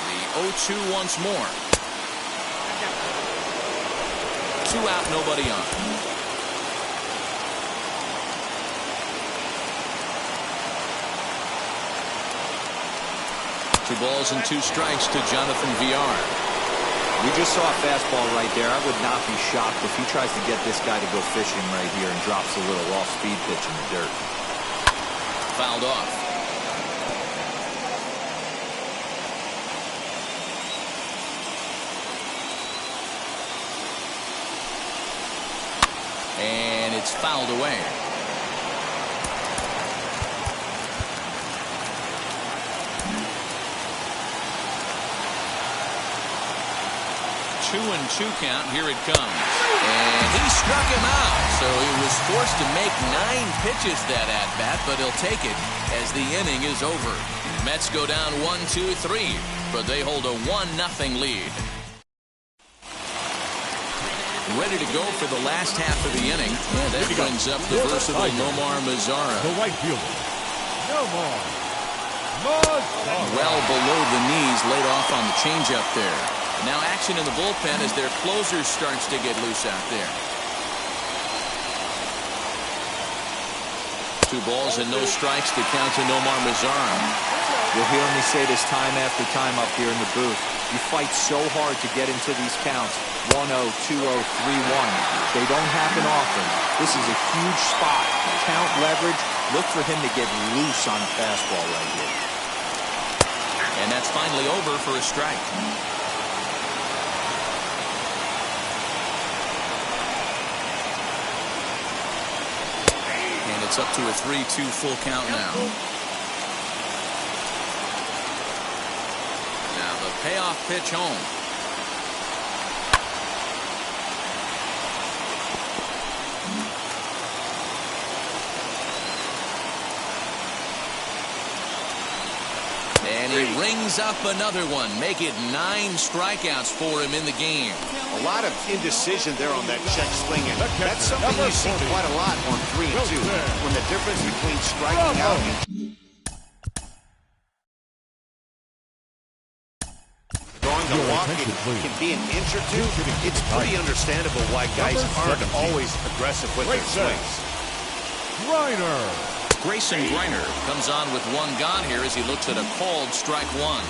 The 0-2 once more. 2 out, nobody on. Two balls and 2 strikes to Jonathan Villar. We just saw a fastball right there. I would not be shocked if he tries to get this guy to go fishing right here and drops a little off-speed pitch in the dirt. Fouled off. And it's fouled away. 2-2 count. Here it comes. And he struck him out. So he was forced to make 9 pitches that at-bat, but he'll take it as the inning is over. Mets go down 1-2-3, but they hold a 1-0 lead. Ready to go for the last half of the inning. That brings up the versatile Nomar Mazara. The right fielder, Nomar Mazara. Well below the knees, laid off on the changeup there. Now action in the bullpen as their closer starts to get loose out there. 2 balls and no strikes to count to Nomar Mazara. You'll hear me say this time after time up here in the booth. You fight so hard to get into these counts. 1-0, 2-0, 3-1. They don't happen often. This is a huge spot. Count leverage. Look for him to get loose on a fastball right here. And that's finally over for a strike. And it's up to a 3-2 full count now. Now the payoff pitch home. And he rings up another one. Make it 9 strikeouts for him in the game. A lot of indecision there on that check swing. And that's something you see quite a lot on 3-2. When the difference between striking out and throwing the walk can be an inch or two. It's pretty understandable why guys aren't always aggressive with their swings. Griner. Grayson Griner comes on with 1 gone here as he looks at a called strike 1.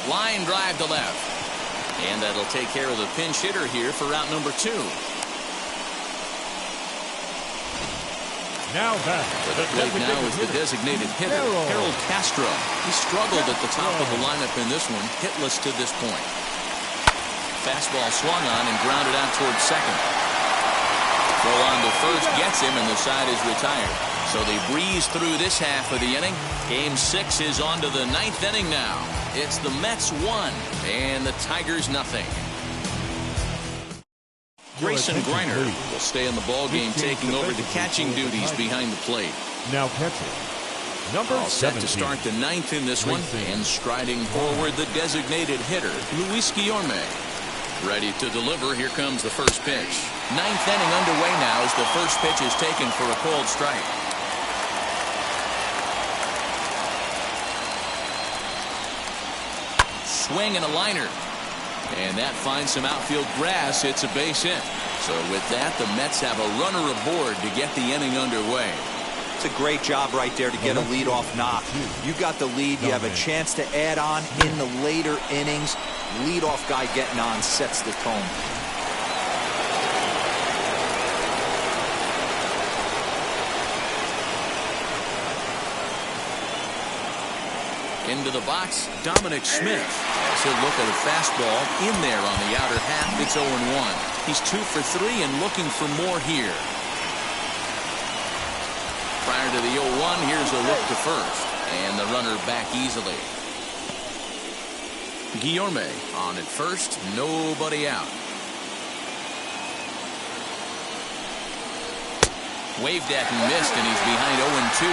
Line drive to left. And that'll take care of the pinch hitter here for out number 2. Now back. To the plate now is the designated hitter, Harold Castro. He struggled at the top of the lineup in this one, hitless to this point. Fastball swung on and grounded out towards second. Throw on to first gets him, and the side is retired. So they breeze through this half of the inning. Game 6 is on to the 9th inning now. It's the Mets 1 and the Tigers 0. Grayson Griner will stay in the ballgame, taking over the catching duties behind the plate. Now catcher, number All set 17. to start the 9th in this one, and striding forward the designated hitter, Luis Guillorme. Ready to deliver. Here comes the first pitch. 9th inning underway now as the first pitch is taken for a called strike. Swing and a liner. And that finds some outfield grass. It's a base hit. So with that, the Mets have a runner aboard to get the inning underway. It's a great job right there to get a leadoff knock. You got the lead. You have a chance to add on in the later innings. Leadoff guy getting on sets the tone. Into the box, Dominic Smith. As he'll look at a fastball in there on the outer half. It's 0-1. He's 2 for 3 and looking for more here. Prior to the 0-1, here's a look to first. And the runner back easily. Guillorme on at first, nobody out. Waved at and missed, and he's behind 0-2.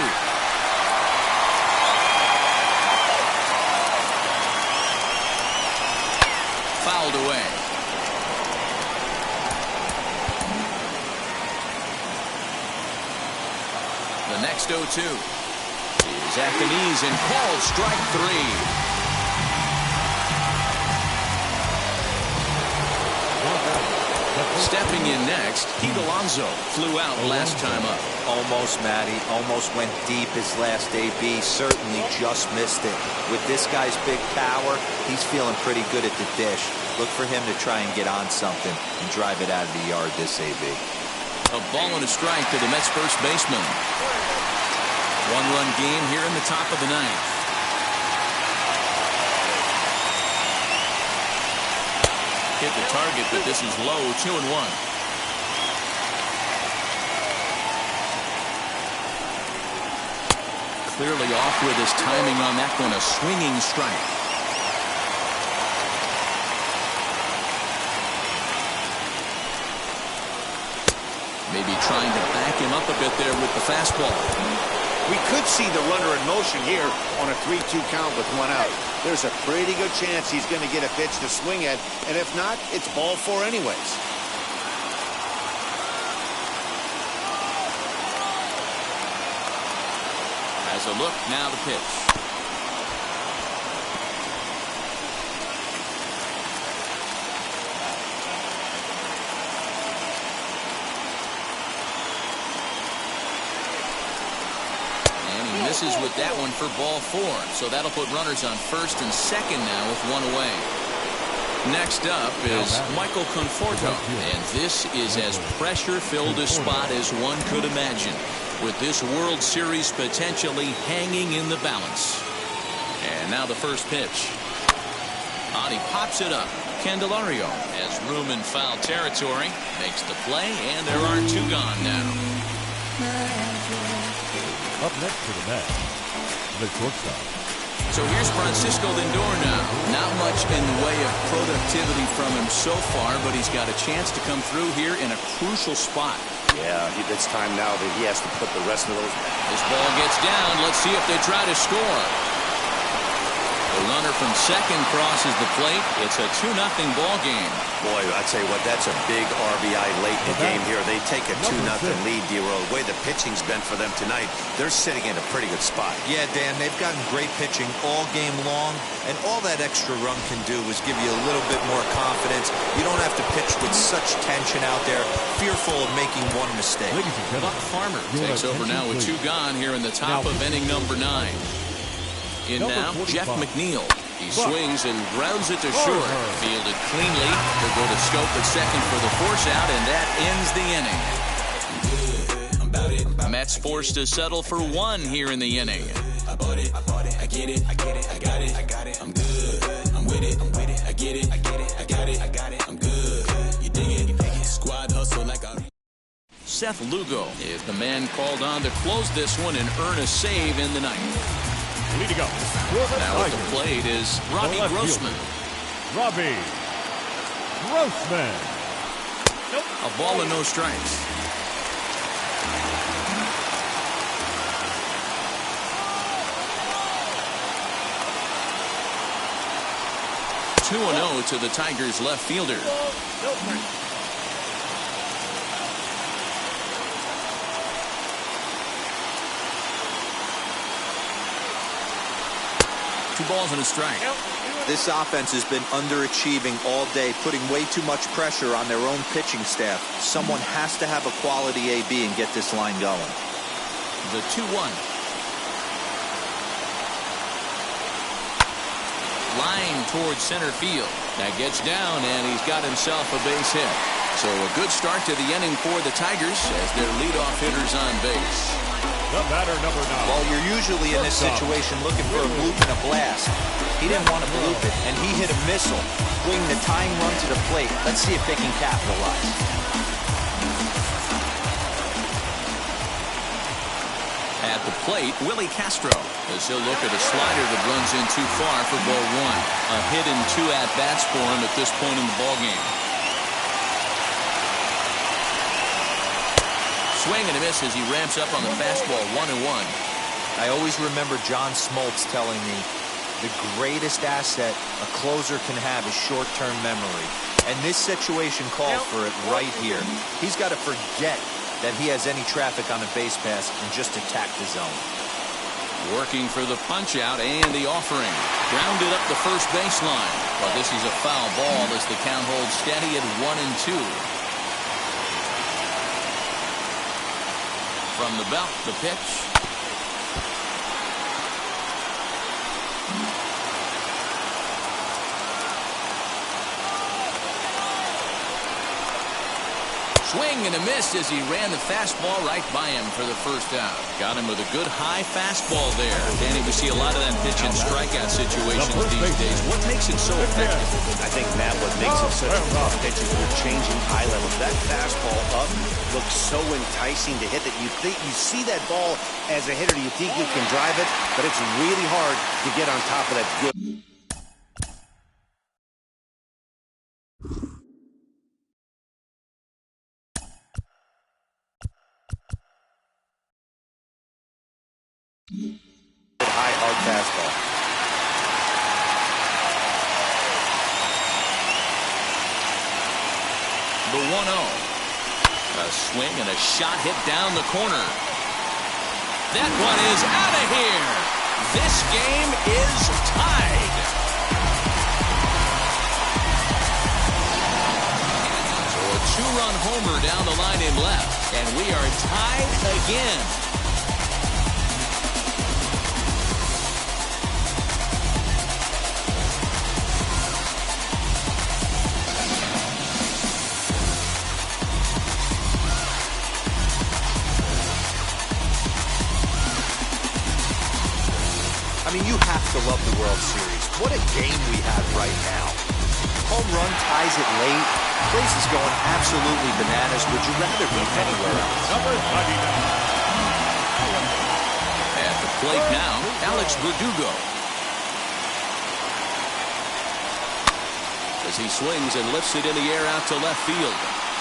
Fouled away. The next 0-2 is at the knees and called strike 3. Stepping in next, Pete Alonso flew out last time up. Almost, Matty. Almost went deep his last AB. Certainly just missed it. With this guy's big power, he's feeling pretty good at the dish. Look for him to try and get on something and drive it out of the yard this AB. A ball and a strike to the Mets first baseman. 1-run game here in the top of the 9th. Hit the target, but this is low. 2-1. clearly off with his timing on that one, a swinging strike. Maybe trying to back him up a bit there with the fastball. We could see the runner in motion here on a 3-2 count with one out. There's a pretty good chance he's going to get a pitch to swing at, and if not, it's ball 4 anyways. As a look, now the pitch. Misses with that one for ball 4. So that'll put runners on first and second now with one away. Next up is Michael Conforto. And this is as pressure-filled a spot as one could imagine, with this World Series potentially hanging in the balance. And now the first pitch. On he pops it up. Candelario has room in foul territory. Makes the play, and there are 2 gone now. Up next to the bat, the shortstop. So here's Francisco Lindor now. Not much in the way of productivity from him so far, but he's got a chance to come through here in a crucial spot. Yeah, it's time now that he has to put the rest of those. This ball gets down. Let's see if they try to score. The runner from second crosses the plate. It's a 2-0 ball game. Boy, I tell you what, that's a big RBI late in the game here. They take a 2-0 lead, D-Roll. The way the pitching's been for them tonight, they're sitting in a pretty good spot. Yeah, Dan, they've gotten great pitching all game long, and all that extra run can do is give you a little bit more confidence. You don't have to pitch with such tension out there, fearful of making one mistake. Buck Farmer takes over now with 2 gone here in the top of inning number 9. In now, Jeff McNeil. He swings and grounds it to short. Fielded cleanly. He'll go to Scope at second for the force out, and that ends the inning. Mets forced to settle for 1 here in the inning. I bought it, I get it, I got it, I'm good, I'm with it, I get it, I got it, I'm good, you dig it, squad hustle like a... Seth Lugo is the man called on to close this one and earn a save in the ninth. Leading up, now at the plate is Robbie Grossman. Robbie Grossman. Nope. A ball and no strikes. Nope. 2-0 to the Tigers' left fielder. Nope. 2 balls and a strike. This offense has been underachieving all day, putting way too much pressure on their own pitching staff. Someone has to have a quality AB and get this line going. The 2-1. Line towards center field. That gets down, and he's got himself a base hit. So a good start to the inning for the Tigers as their leadoff hitter's on base. The batter, number 9. Well, you're usually in this situation looking for a bloop and a blast. He didn't want to bloop it, and he hit a missile, bringing the tying run to the plate. Let's see if they can capitalize. At the plate, Willie Castro, as he'll look at a slider that runs in too far for ball 1. A hit and 2 at-bats for him at this point in the ballgame. Swing and a miss as he ramps up on the fastball, 1-1. I always remember John Smoltz telling me the greatest asset a closer can have is short-term memory. And this situation called for it right here. He's got to forget that he has any traffic on a base pass and just attack the zone. Working for the punch-out and the offering. Grounded up the first baseline. But this is a foul ball as the count holds steady at 1-2. From the belt, the pitch. Swing and a miss as he ran the fastball right by him for the first out. Got him with a good high fastball there. Danny, we see a lot of that pitch and strikeout situations these days. What makes it so effective? I think, Matt, what makes it such a tough pitch is we're changing high levels. That fastball up looks so enticing to hit that you see that ball as a hitter, you think you can drive it, but it's really hard to get on top of that good. High, hard fastball. The 1-0. A swing and a shot hit down the corner. That one is out of here. This game is tied. So a two-run homer down the line in left, and we are tied again. I mean, you have to love the World Series. What a game we have right now. Home run ties it late. Place is going absolutely bananas. Would you rather be anywhere else? Number 99. At the plate now, Alex Verdugo. As he swings and lifts it in the air out to left field.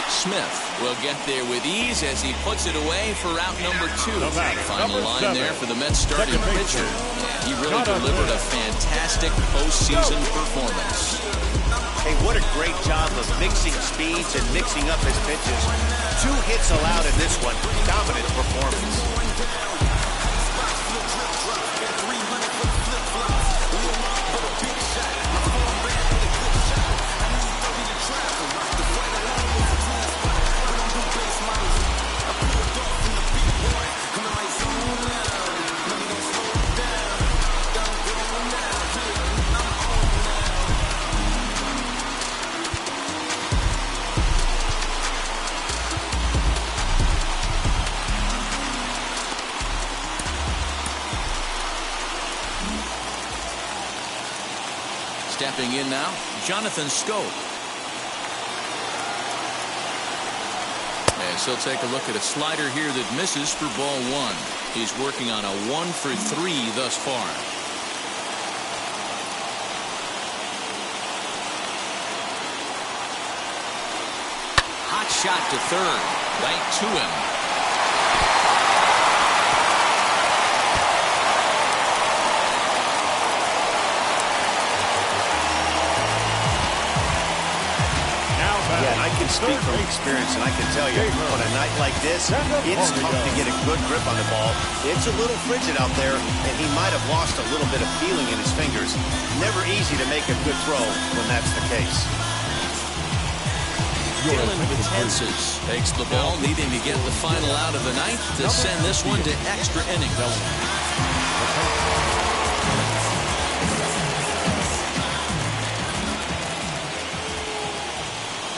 Smith will get there with ease as he puts it away for out number 2. Final line there for the Mets starting pitcher. He really delivered a fantastic postseason performance. Hey, what a great job of mixing speeds and mixing up his pitches. 2 hits allowed in this one. Dominant performance. Stepping in now, Jonathan Scope. As he'll take a look at a slider here that misses for ball 1. He's working on a 1 for 3 thus far. Hot shot to third, right to him. Yeah, and I can speak from experience, and I can tell you, on a night like this, it's tough to get a good grip on the ball. It's a little frigid out there, and he might have lost a little bit of feeling in his fingers. Never easy to make a good throw when that's the case. Dylan Betances takes the ball, needing to get the final out of the ninth to send this one to extra innings.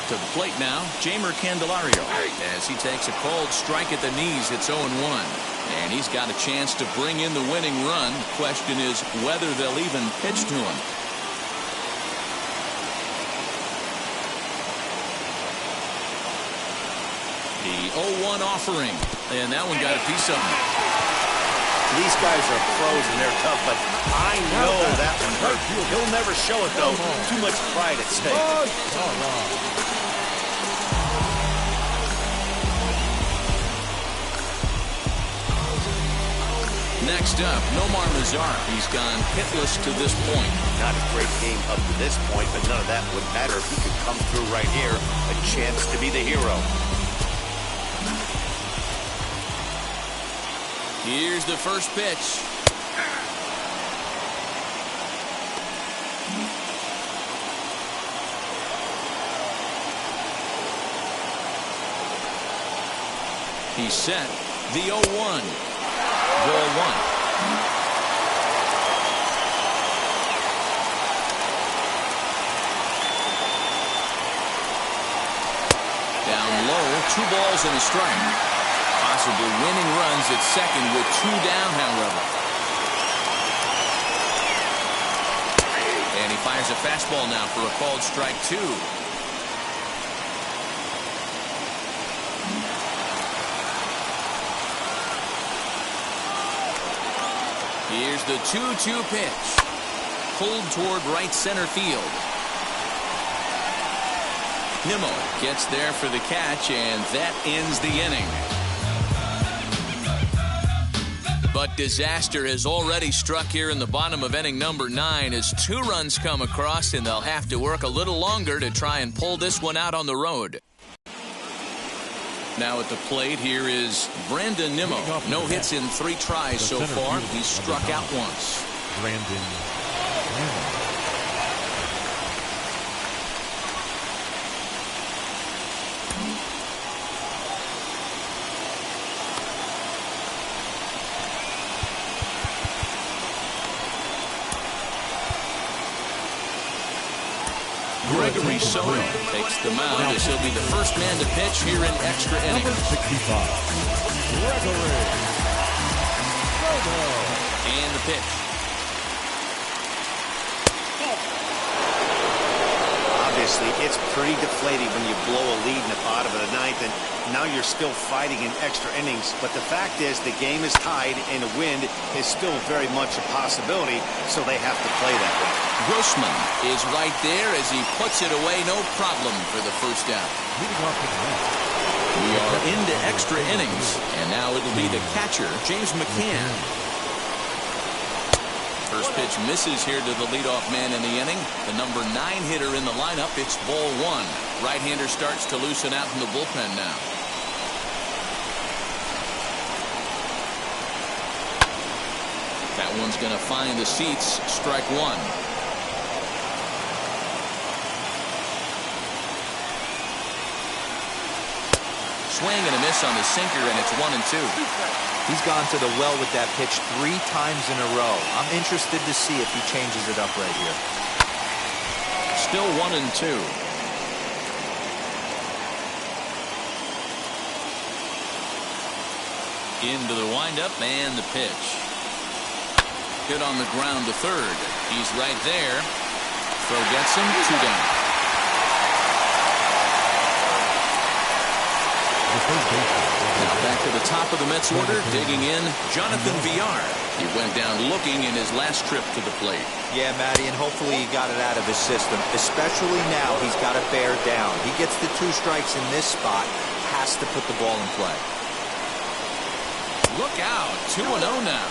To the plate now, Jeimer Candelario. As he takes a cold strike at the knees, it's 0-1. And he's got a chance to bring in the winning run. The question is whether they'll even pitch to him. The 0-1 offering. And that one got a piece of him. These guys are pros and they're tough, but I know that one hurt. He'll never show it, though. Too much pride at stake. Next up, Nomar Mazar. He's gone hitless to this point. Not a great game up to this point, but none of that would matter if he could come through right here. A chance to be the hero. Here's the first pitch. He's set. The 0-1. Ball 1. Down low, 2 balls and a strike. Possibly winning runs at second with 2 down, however. And he fires a fastball now for a called strike 2. Here's the 2-2 pitch. Pulled toward right center field. Nimmo gets there for the catch, and that ends the inning. But disaster has already struck here in the bottom of inning number 9 as 2 runs come across, and they'll have to work a little longer to try and pull this one out on the road. Now at the plate, here is Brandon Nimmo. No hits in 3 tries so far. He's struck out once. Brandon. Gregory Soto takes the mound as he'll be the first man to pitch here in extra innings. Number 65, Gregory Soto. And the pitch. Obviously, it's pretty deflating when you blow a lead in the bottom of the 9th, and now you're still fighting in extra innings. But the fact is, the game is tied, and a win is still very much a possibility, so they have to play that way. Grossman is right there as he puts it away, no problem for the first down. Leading off the bat. We are into extra innings, and now it'll be the catcher, James McCann. First pitch misses here to the leadoff man in the inning. The number 9 hitter in the lineup. It's ball 1. Right-hander starts to loosen out in the bullpen now. That one's going to find the seats. Strike 1. Swing and a miss on the sinker, and it's 1-2. He's gone to the well with that pitch 3 times in a row. I'm interested to see if he changes it up right here. Still 1-2. Into the windup and the pitch. Hit on the ground to third. He's right there. Throw gets him. 2 down. Now back to the top of the Mets order, digging in, Jonathan Villar. He went down looking in his last trip to the plate. Yeah, Matty, and hopefully he got it out of his system. Especially now, he's got to bear down. He gets the 2 strikes in this spot, has to put the ball in play. Look out, 2-0 now.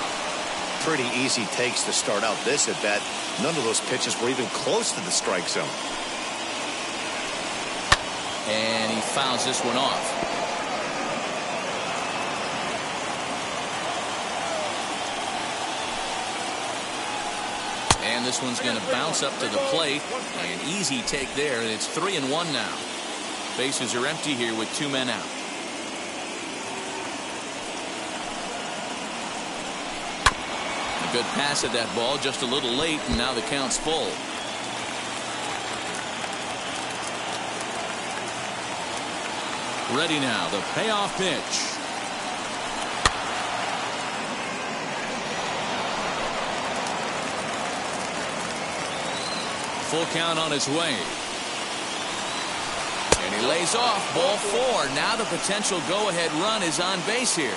Pretty easy takes to start out this at bat. None of those pitches were even close to the strike zone. And he fouls this one off. And this one's going to bounce up to the plate. An easy take there, and it's 3-1 now. Bases are empty here with 2 men out. A good pass at that ball, just a little late, and now the count's full. Ready now, the payoff pitch. Full count on his way. And he lays off. Ball 4. Now the potential go-ahead run is on base here.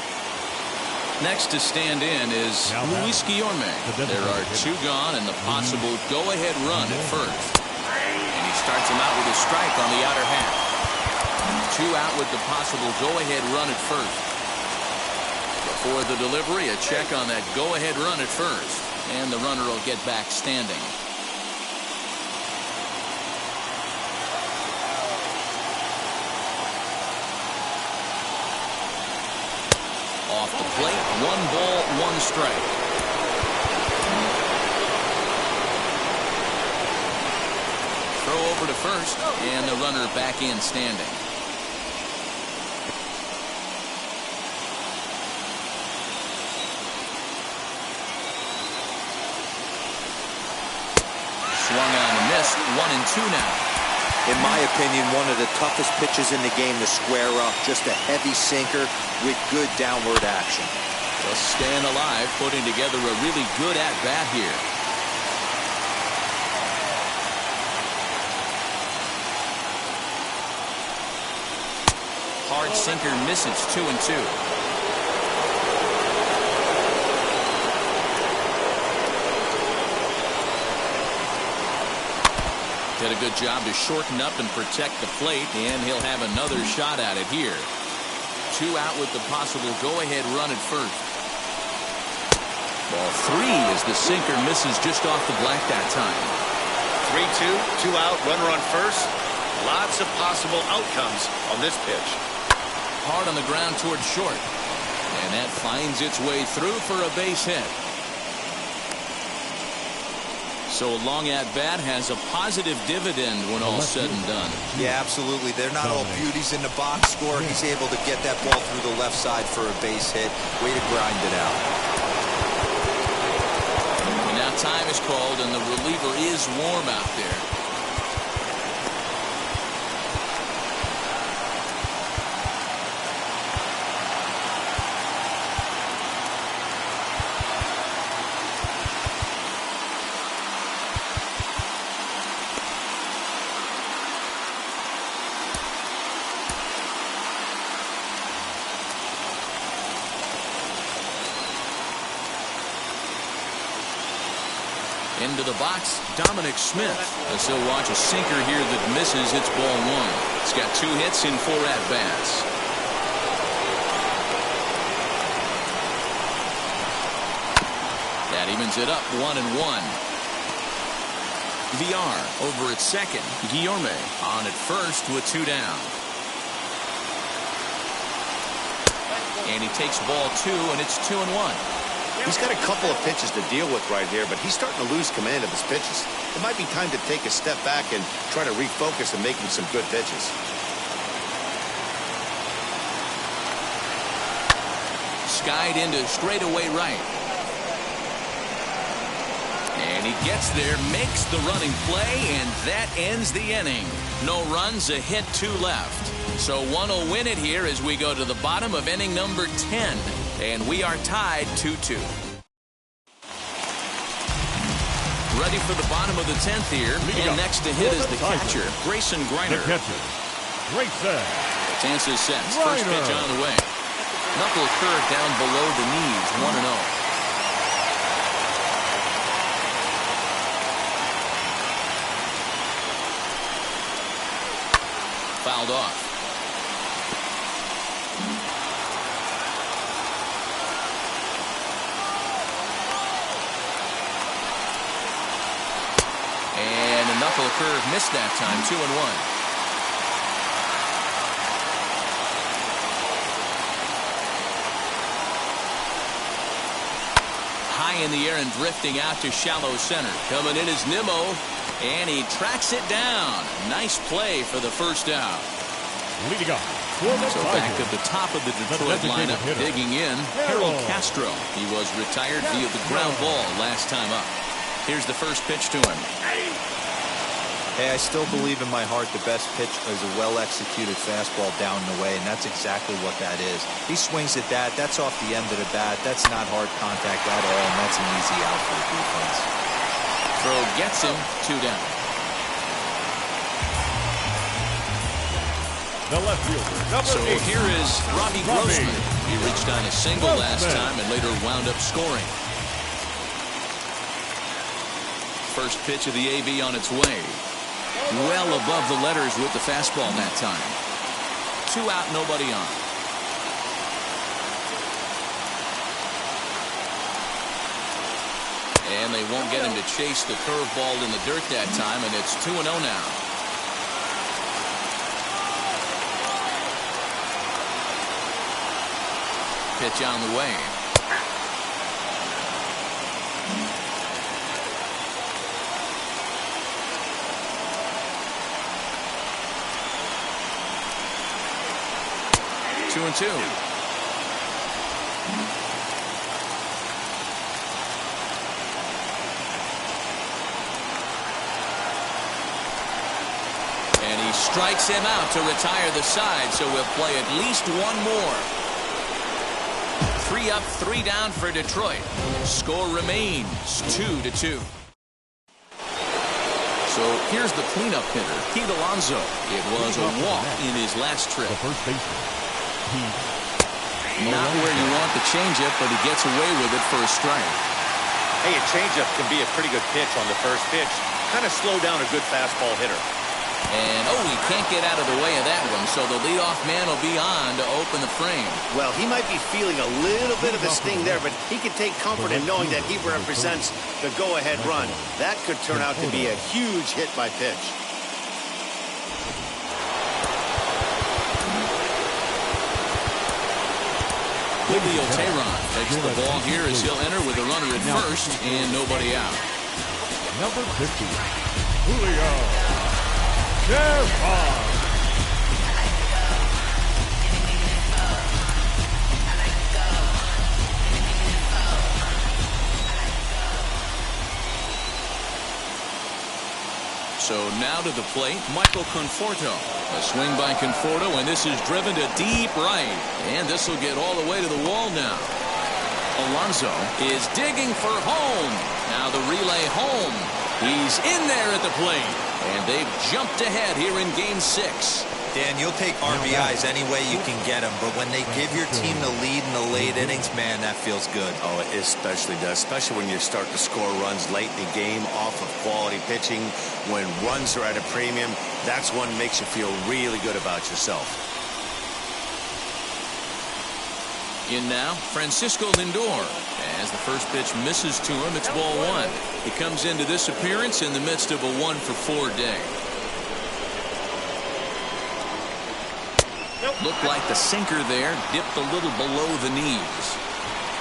Next to stand in is Luis Guillorme. There are 2 gone and the possible go-ahead run at first. And he starts him out with a strike on the outer half. 2 out with the possible go-ahead run at first. Before the delivery, a check on that go-ahead run at first. And the runner will get back standing. Off the plate, 1 ball, 1 strike. Throw over to first, and the runner back in standing. Swung on and missed. 1-2 now. In my opinion, one of the toughest pitches in the game to square up. Just a heavy sinker with good downward action. Just staying alive, putting together a really good at-bat here. Hard sinker misses, 2-2. Did a good job to shorten up and protect the plate, and he'll have another shot at it here. 2 out with the possible go-ahead run at first. Ball 3 as the sinker misses just off the black that time. 3-2, 2 out, runner on first. Lots of possible outcomes on this pitch. Hard on the ground towards short. And that finds its way through for a base hit. So a long at bat has a positive dividend when all's said and done. Yeah, absolutely. They're not all beauties in the box score. He's able to get that ball through the left side for a base hit. Way to grind it out. And now time is called, and the reliever is warm out there. Into the box, Dominic Smith. As he'll watch a sinker here that misses. It's ball 1. He's got 2 hits in 4 at-bats. That evens it up 1-1. VR over at second. Guillorme on at first with 2 down. And he takes ball 2, and it's 2-1. He's got a couple of pitches to deal with right here, but he's starting to lose command of his pitches. It might be time to take a step back and try to refocus and make him some good pitches. Skied into straightaway right. And he gets there, makes the running play, and that ends the inning. No runs, a hit, 2 left. So one will win it here as we go to the bottom of inning number 10. And we are tied 2-2. Ready for the bottom of the 10th here. And next to hit is the catcher, Grayson Griner. The catcher, Grayson. Chances sets. First pitch on the way. Knuckle curve down below the knees, 1-0. Fouled off. And a knuckle curve missed that time, 2-1. High in the air and drifting out to shallow center. Coming in is Nimmo, and he tracks it down. Nice play for the first out. Leading up. So back at the top of the Detroit lineup, digging in, Harold Castro. He was retired via the ground ball last time up. Here's the first pitch to him. Hey, I still believe in my heart the best pitch is a well-executed fastball down and away, and that's exactly what that is. He swings at that. That's off the end of the bat. That's not hard contact at all, and that's an easy out for the defense. Throw gets him, 2 down. The left fielder, number 8. Here is Robbie Grossman. He reached on a single last time and later wound up scoring. First pitch of the AB on its way. Well above the letters with the fastball that time. 2 out, nobody on. And they won't get him to chase the curveball in the dirt that time, and it's 2-0 now. Pitch on the way. Two and 2. And he strikes him out to retire the side, so we'll play at least one more. 3 up, 3 down for Detroit. Score remains 2-2. So here's the cleanup hitter, Pete Alonso. It was a walk in his last trip. The first baseman, Not where you want the changeup, but he gets away with it for a strike. Hey, a changeup can be a pretty good pitch on the first pitch. Kind of slow down a good fastball hitter. And, he can't get out of the way of that one, so the leadoff man will be on to open the frame. Well, he might be feeling a little bit of a sting there, but he can take comfort in knowing that he represents the go-ahead run. That could turn out to be a huge hit by pitch. Julio Teheran takes the ball here as he'll enter with a runner at first and nobody out. number 50, Julio Teheran. So now to the plate, Michael Conforto. A swing by Conforto, and this is driven to deep right. And this will get all the way to the wall now. Alonso is digging for home. Now the relay home. He's in there at the plate. And they've jumped ahead here in Game 6. Dan, you'll take RBIs any way you can get them, but when they give your team the lead in the late innings, man, that feels good. Oh, it especially does, especially when you start to score runs late in the game off of quality pitching. When runs are at a premium, that's when it makes you feel really good about yourself. In now, Francisco Lindor. As the first pitch misses to him, it's ball 1. He comes into this appearance in the midst of a 1-for-4 day. Looked like the sinker there dipped a little below the knees.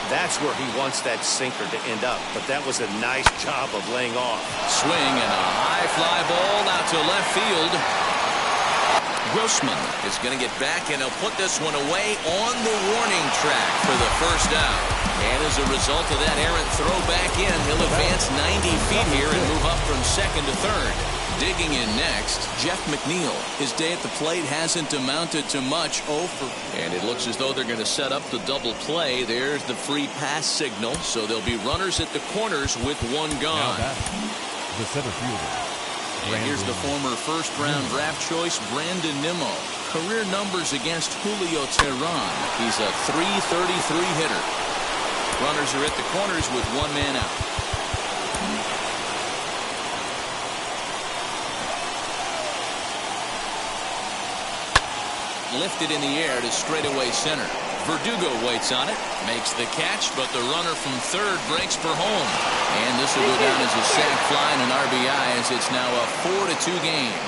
That's where he wants that sinker to end up, but that was a nice job of laying off. Swing and a high fly ball out to left field. Grossman is going to get back, and he'll put this one away on the warning track for the first out. And as a result of that errant throw back in, he'll advance 90 feet here and move up from second to third. Digging in next, Jeff McNeil. His day at the plate hasn't amounted to much. And it looks as though they're going to set up the double play. There's the free pass signal. So there'll be runners at the corners with one gone. The center fielder. And here's the former first-round draft choice, Brandon Nimmo. Career numbers against Julio Teheran. He's a .333 hitter. Runners are at the corners with one man out. Lifted in the air to straightaway center. Verdugo waits on it, makes the catch, but the runner from third breaks for home. And this will go down as a sac fly and an RBI, as it's now a 4-2 game.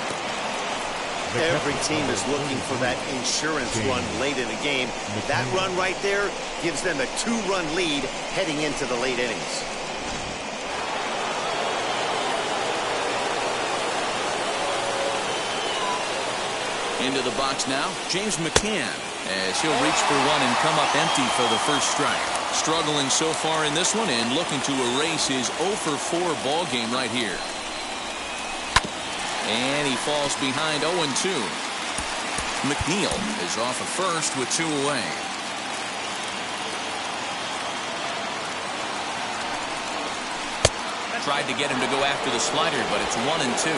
Every team is looking for that insurance run late in the game. That run right there gives them a 2-run lead heading into the late innings. Into the box now, James McCann, as he'll reach for one and come up empty for the first strike. Struggling so far in this one and looking to erase his 0-for-4 ball game right here. And he falls behind 0-2. McNeil is off of first with 2 away. Tried to get him to go after the slider, but it's 1-2.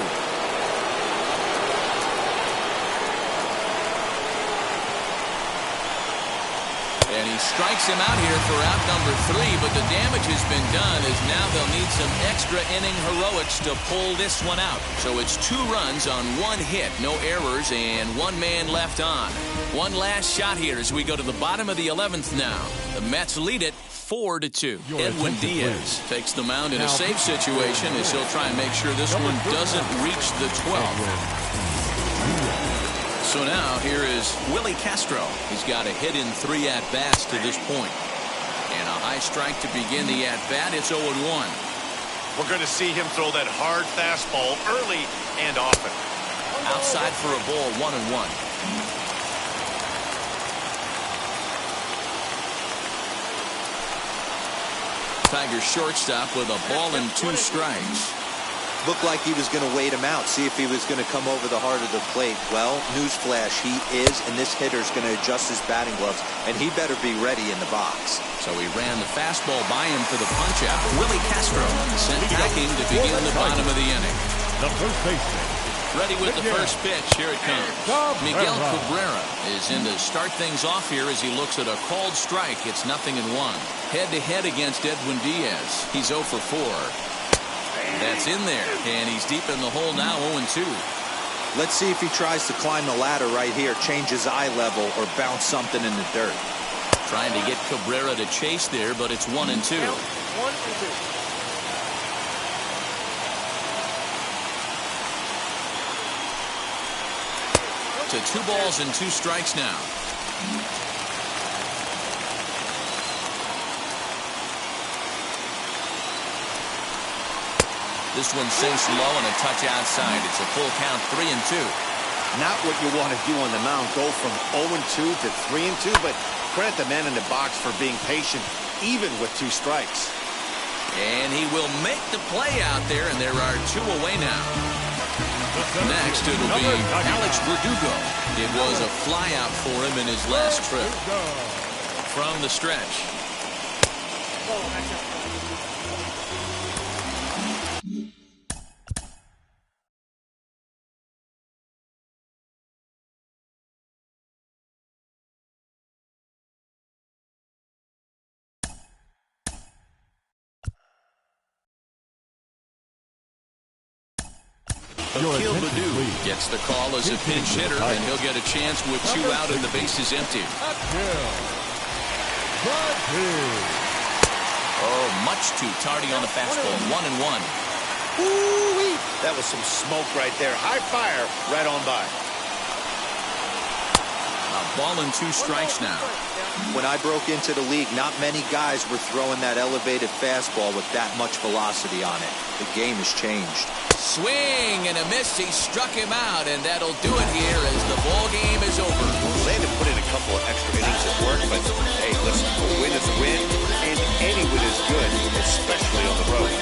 And he strikes him out here for out number 3, but the damage has been done, as now they'll need some extra inning heroics to pull this one out. So it's 2 runs on 1 hit, no errors, and 1 man left on. One last shot here as we go to the bottom of the 11th now. The Mets lead it 4-2. Edwin Diaz takes the mound in a safe situation as he'll try and make sure this one doesn't reach the 12th. So now here is Willie Castro. He's got a hit in 3 at-bats to this point. And a high strike to begin the at-bat. It's 0-1. We're going to see him throw that hard fastball early and often. Outside for a ball, 1-1. Tigers shortstop with a ball and 2 strikes. Looked like he was going to wait him out, see if he was going to come over the heart of the plate. Well, newsflash, he is, and this hitter's going to adjust his batting gloves, and he better be ready in the box. So he ran the fastball by him for the punch-out. Willie Castro sent packing to begin the bottom of the inning. The first baseman. Ready with the first pitch. Here it comes. Miguel Cabrera is in to start things off here as he looks at a called strike. It's 0-1. Head-to-head against Edwin Diaz. He's 0 for 4. That's in there, and he's deep in the hole now, 0-2. Let's see if he tries to climb the ladder right here, change his eye level, or bounce something in the dirt. Trying to get Cabrera to chase there, but it's 1-2. To 2 balls and 2 strikes now. This one sinks low and a touch outside. It's a full count, 3-2. Not what you want to do on the mound, go from 0-2 to 3-2, but credit the man in the box for being patient, even with 2 strikes. And he will make the play out there, and there are 2 away now. Next, it'll be Alex Verdugo. It was a fly out for him in his last trip. From the stretch. Akil Baddoo gets the call as a pinch hitter, and he'll get a chance with 2 out and the bases empty. Oh, much too tardy on the fastball. 1-1. Woo-wee. That was some smoke right there. High fire right on by. A ball and 2 strikes now. When I broke into the league, not many guys were throwing that elevated fastball with that much velocity on it. The game has changed. Swing and a miss. He struck him out, and that'll do it here as the ball game is over. Landon put in a couple of extra innings at work, but hey, listen, a win is a win, and any win is good, especially on the road.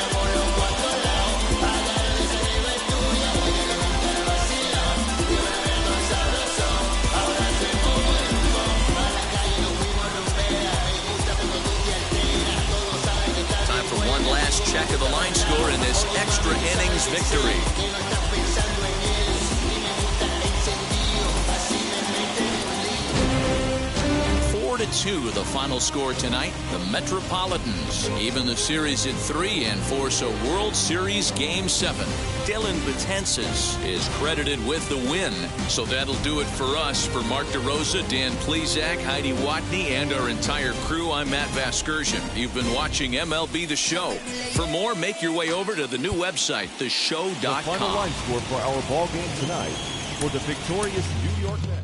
One last check of the line score in this extra innings victory. 4-2 the final score tonight. The Metropolitans even the series at 3 and force a World Series Game 7. Dylan Betances is credited with the win. So that'll do it for us. For Mark DeRosa, Dan Plesac, Heidi Watney, and our entire crew, I'm Matt Vasgersian. You've been watching MLB The Show. For more, make your way over to the new website, theshow.com. The final line score for our ball game tonight for the victorious New York Mets.